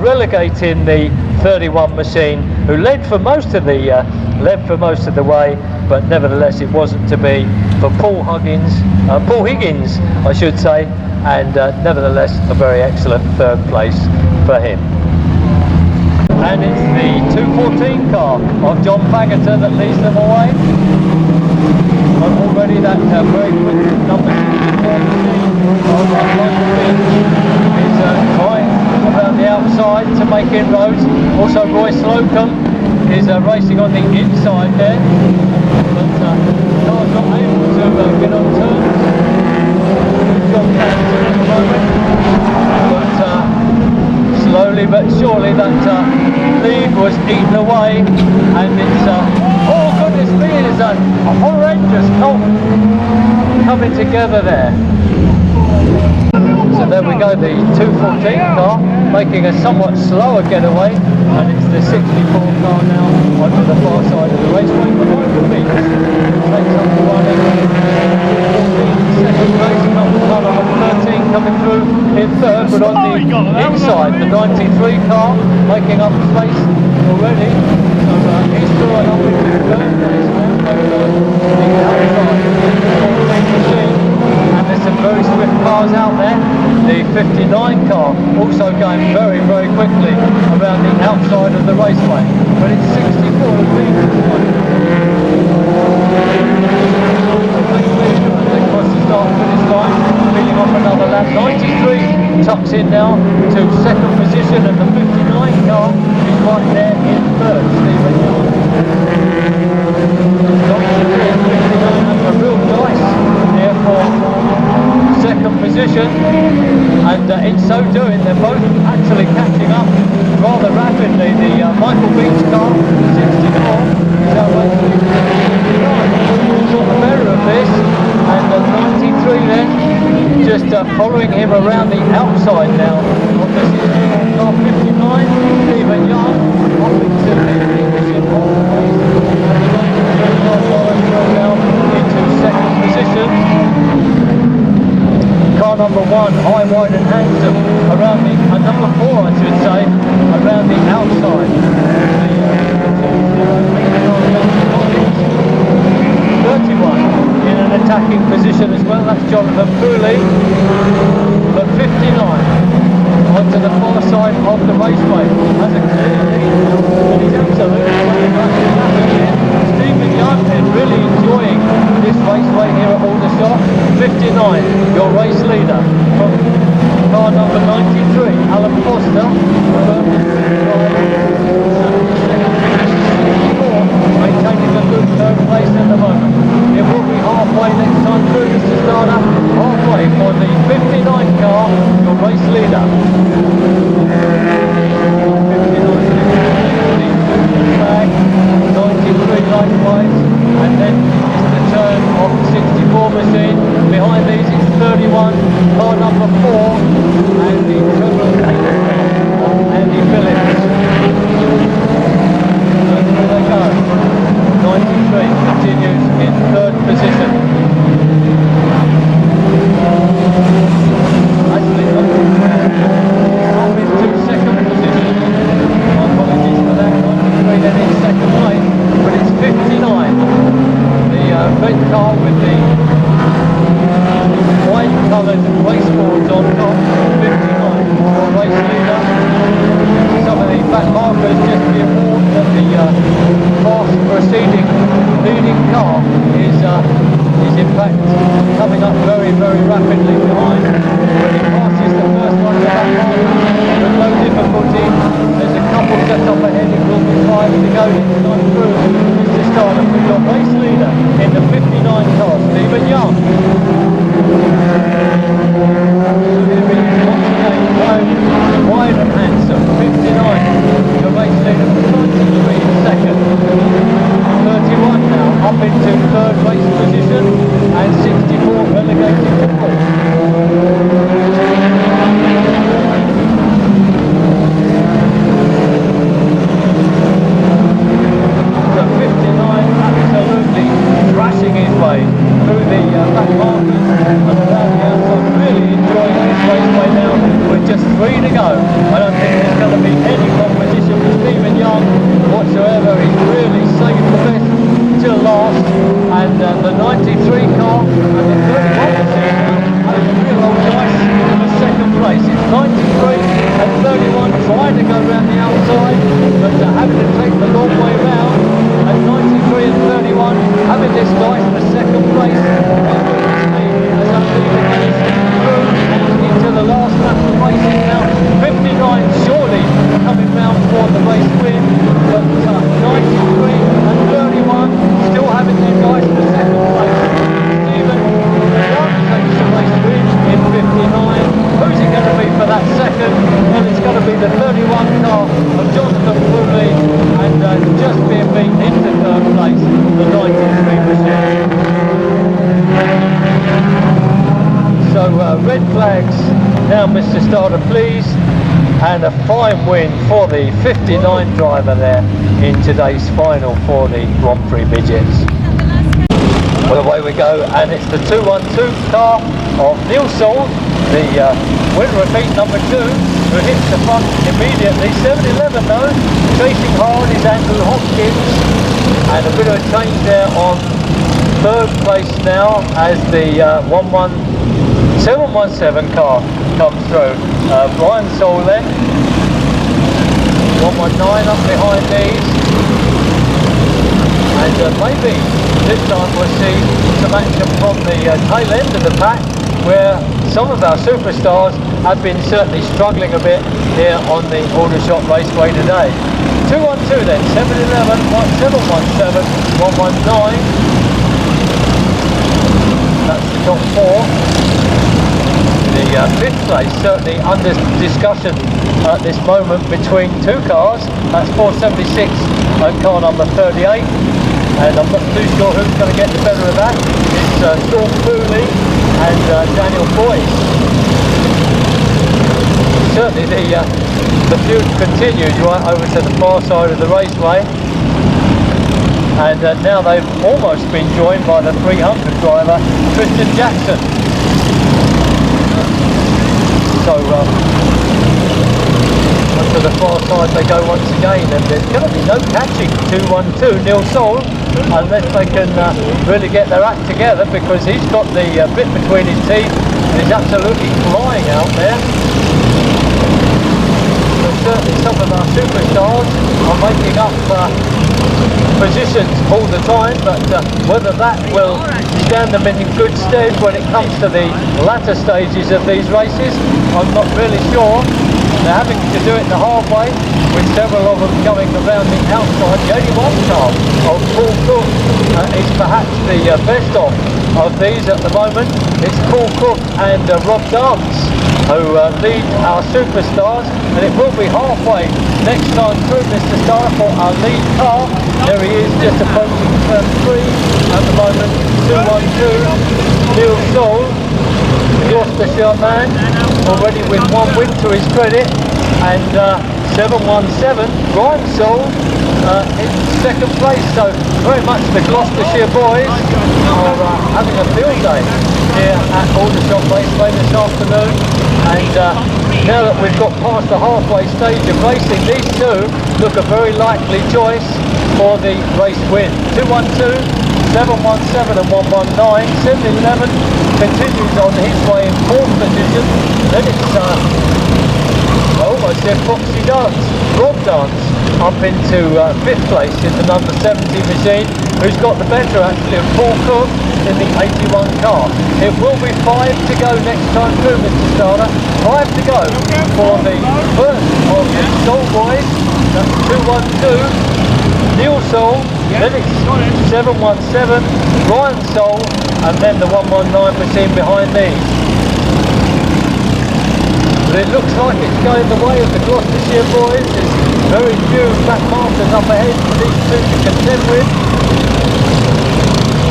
relegating the 31 machine, who led for most of the way, but nevertheless it wasn't to be for Paul Higgins, I should say, and nevertheless a very excellent third place for him. And it's the 214 car of John Baggeter that leads them away. But already that very quick number 64 of Michael Beach is trying around the outside to make inroads. Also Roy Slocum is racing on the inside there, but car's not able to get on turns. John Baggeter at the moment, but slowly but surely that lead was eaten away, and it's oh goodness me, it's a horrendous colt coming together there. So there we go, the 214 car making a somewhat slower getaway, and it's the 64 car now onto the far side of the raceway. But Michael Beach takes up the running. 214 second place, car number 13 coming through in third, but on the inside, the 93 car making up space already. So he's drawing up into third place now, the outside of the 14 machine. And there's some very swift cars out there. The 59 car also going very, very quickly around the outside of the raceway. But it's 64 that leads this one. Across the start finish line, leading off another lap. 93 tucks in now to second position, and the 59 car is right there in third. Stephen Young. 93 and 59 have a real dice there for second position, and in so doing they're both actually catching up rather rapidly. The Michael Beach car, 64, is outrunning 59. Got the better of this, and 93 then just following him around the outside now of the 64 car. 59, Stephen Young off into the position of the race, and the 93 car Owen Strong into second position. Car number 1, high, wide and handsome, around the, number 4 I should say, around the outside. 31 in an attacking position as well, that's Jonathan Pooley, but 59 onto the far side of the raceway, has a clear lead, and he's absolutely running here. Stephen Young is really enjoying this raceway here at Aldershot. 59, your race leader from car number 93, Alan Foster, maintaining a good third place at the moment. It will be halfway next time through, Mr. Starter, halfway for the 59 car, your race leader. 93 likewise, and then it's the turn of the 64 machine. Behind these it's 31, car number 4, and the total 8 of Andy Phillips. So here they go. 93 continues in third position. Actually, up into second position. My apologies for that. 93 then in second place, but it's 59. The red car with the white coloured race boards on top. 59 for race leader. Some of the back markers just being warned that the fast proceeding leading car is in fact coming up very, very rapidly behind. When it passes the first one of the back markers with no difficulty, there's a couple set up ahead. It will be 5 to go. It's not through. Mr. Starter with your race leader in the 59 car, Stephen Young. Wide and handsome, 59. boys. As I leave the race through and into the last lap of racing now. 59 surely coming round for the race win, but 93 and 31 still having their guys for second place. Stephen Young takes the race win in 59. Who's it going to be for that second? Well, it's going to be the 31 car of Jonathan Bromley, and just being beat into third place, the 93 machine. So red flags now, Mr. Starter, please. And a fine win for the 59 driver there in today's final for the Grand Prix Midgets. Well, away we go, and it's the 212 car of Neil Saul, the winner of heat number 2, who hits the front immediately. 7-11 though, chasing hard is Andrew Hopkins, and a bit of a change there on third place now as the 717 car comes through. Brian Saul then, 119 up behind these, and maybe this time we'll see some action from the tail end of the pack, where some of our superstars have been certainly struggling a bit here on the Aldershot Raceway today. 212 then, 711, 717, 119. That's the top 4. The fifth place certainly under discussion at this moment between two cars. That's 476 and car number 38, and I'm not too sure who's going to get the better of that. It's Sean Cooley and Daniel Boyce. Certainly the feud continues right over to the far side of the raceway, and now they've almost been joined by the 300 driver Tristan Jackson. So onto the far side they go once again, and there's going to be no catching 212 Neil Saul unless they can really get their act together, because he's got the bit between his teeth and he's absolutely flying out there. So certainly some of our superstars are making up positions all the time, but whether that will stand them in good stead when it comes to the latter stages of these races, I'm not really sure. They're having to do it the hard way, with several of them going around the outside. The only one car of Paul Cook is perhaps the best of these at the moment. It's Paul Cook and Rob Dance who lead our superstars, and it will be halfway next time through, Mr. Star, for our lead car. There he is, just approaching turn 3 at the moment. 212 Neil Saul, Gloucestershire man, already with one win to his credit, and 717 Brian Saul in second place. So very much the Gloucestershire boys are having a field day here at Aldershot Raceway this afternoon, and now that we've got past the halfway stage of racing, these two look a very likely choice for the race win. 212, 717 and 119. 711 continues on his way in 4th position. Then it's almost there, Foxy Dance, Rob Dance, up into 5th place in the number 70 machine, who's got the better actually of Paul Cook in the 81 car. It will be 5 to go next time through, Mr. Starter. 5 to go for the first of the Saul boys. That's 212 Neil Saul, then it's 717 Brian Saul, and then the 119 machine behind these. But it looks like it's going the way of the Gloucestershire boys. There's very few back markers up ahead for these two to contend with,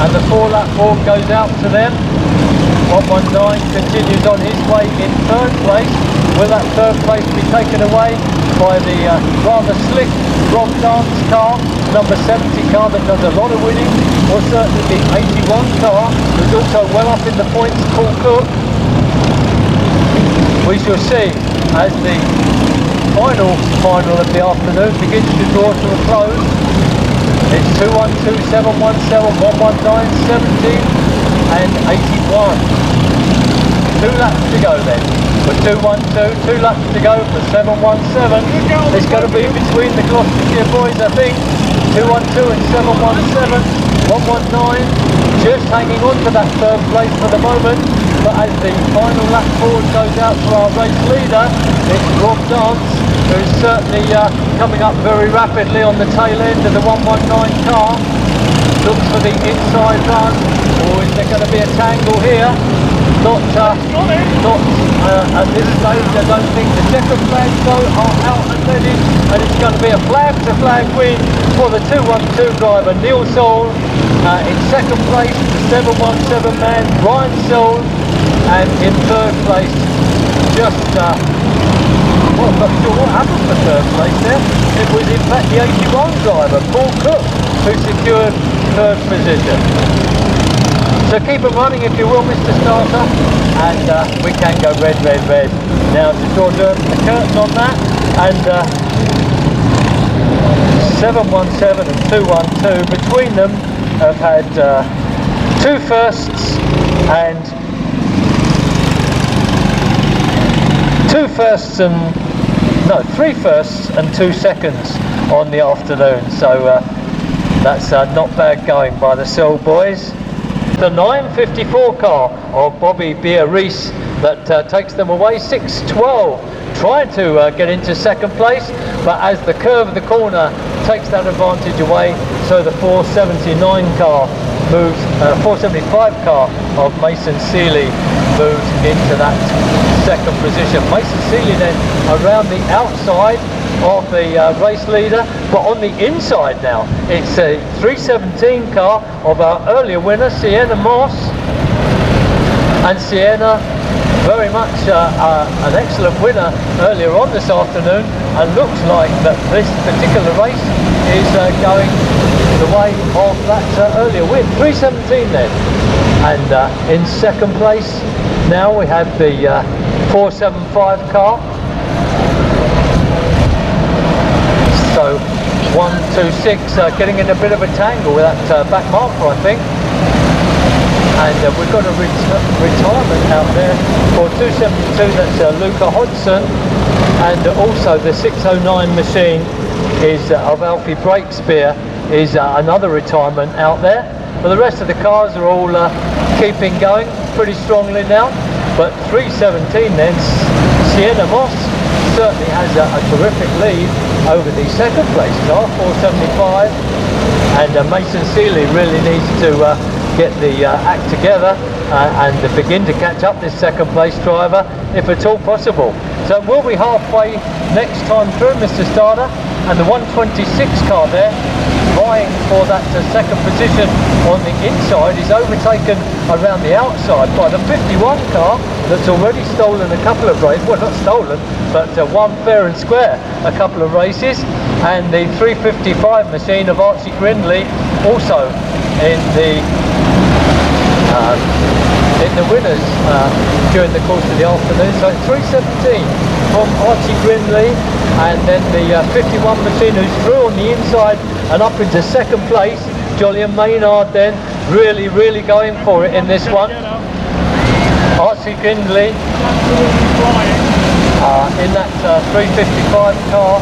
and the 4-lap walk goes out to them. 119 continues on his way in 3rd place. Will that 3rd place be taken away by the rather slick Rob Dance car, number 70 car that does a lot of winning, or certainly the 81 car, who's also well up in the points, Paul Cook? We shall see as the final of the afternoon begins to draw to a close. It's 212, 717, 119, 70 and 81. 2 laps to go then for 212, 2 laps to go for 717. It's going to be between the Gloucestershire boys, I think. 212 and 717, 119 just hanging on to that third place for the moment, but as the final lap forward goes out for our race leader, it's Rob Dance, who's certainly coming up very rapidly on the tail end of the 119 car. Looks for the inside run, or is there going to be a tangle here? Not at this stage. I don't think the checkered flags though are out and ready, and it's going to be a flag to flag win for the 212 driver Neil Soul. In second place, the 717 man Ryan Soul, and in third place, just well, I'm not sure what happened for third place there. It was in fact the 81 driver Paul Cook who secured third position. So keep them running if you will, Mr. Starter, and we can go red, red, red. Now to draw the curtain on that, and 717 and 212 between them have had 2 firsts and 3 firsts and 2 seconds on the afternoon. So that's not bad going by the Cell boys. The 954 car of Bobby Beer-Rees that takes them away, 612, trying to get into second place, but as the curve of the corner takes that advantage away, so the 479 car moves, 475 car of Mason Seeley moves into that second position. Mason Seeley then around the outside of the race leader, but on the inside now it's a 317 car of our earlier winner Sienna Moss, and Sienna very much an excellent winner earlier on this afternoon, and looks like that this particular race is going the way of that earlier win. 317 then, and in second place now we have the 475 car. So 126 getting in a bit of a tangle with that back marker, I think, and we've got a retirement out there for 272. That's Lucca Hodgson, and also the 609 machine is of Alfie Breakspear is another retirement out there. But the rest of the cars are all keeping going pretty strongly now. But 317 then, Sienna Moss certainly has a terrific lead over the second place car, 475, and Mason Seeley really needs to get the act together and begin to catch up this second place driver if at all possible. So we'll be halfway next time through, Mr. Starter, and the 126 car there vying for that second position on the inside is overtaken around the outside by the 51 car that's already stolen a couple of races, well not stolen, but won fair and square a couple of races, and the 355 machine of Archie Grindey also in the winners during the course of the afternoon. So it's 317 from Archie Grindey, and then the 51 machine who's through on the inside and up into second place. Joelan Maynard then really going for it in this one. Archie Grindey in that 355 car,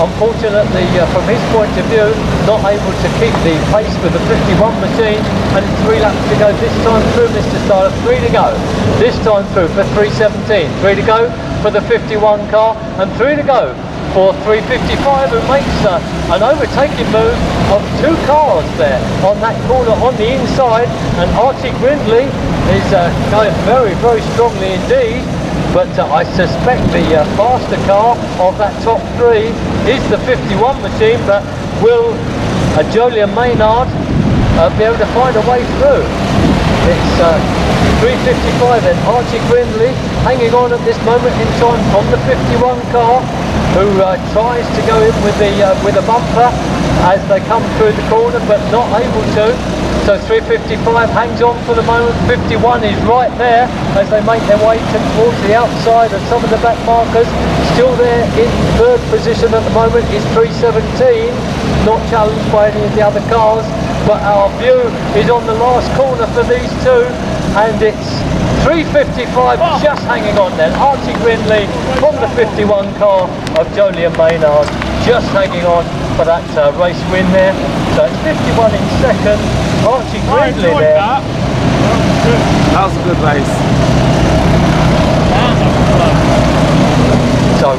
unfortunately from his point of view not able to keep the pace with the 51 machine, and it's 3 laps to go this time through, Mr. Starter. 3 to go this time through for 317, 3 to go for the 51 car, and 3 to go for 355, who makes an overtaking move of 2 cars there on that corner on the inside, and Archie Grindey is going very strongly indeed. But I suspect the faster car of that top 3 is the 51 machine, but will Joelan Maynard be able to find a way through? It's 355 then, Archie Grindey hanging on at this moment in time from the 51 car, who tries to go in with a bumper as they come through the corner, but not able to. So 355 hangs on for the moment. 51 is right there as they make their way towards the outside of some of the back markers. Still there in third position at the moment is 317, not challenged by any of the other cars, but our view is on the last corner for these two, and it's 355 just hanging on then. Archie Grindey from the 51 car of Joelan Maynard just hanging on for that race win there. So it's 51 in second, Archie I Grindey enjoyed there. that. That was good. That was a good race. So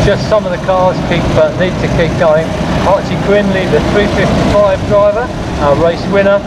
just some of the cars need to keep going. Archie Grindey, the 355 driver, our race winner.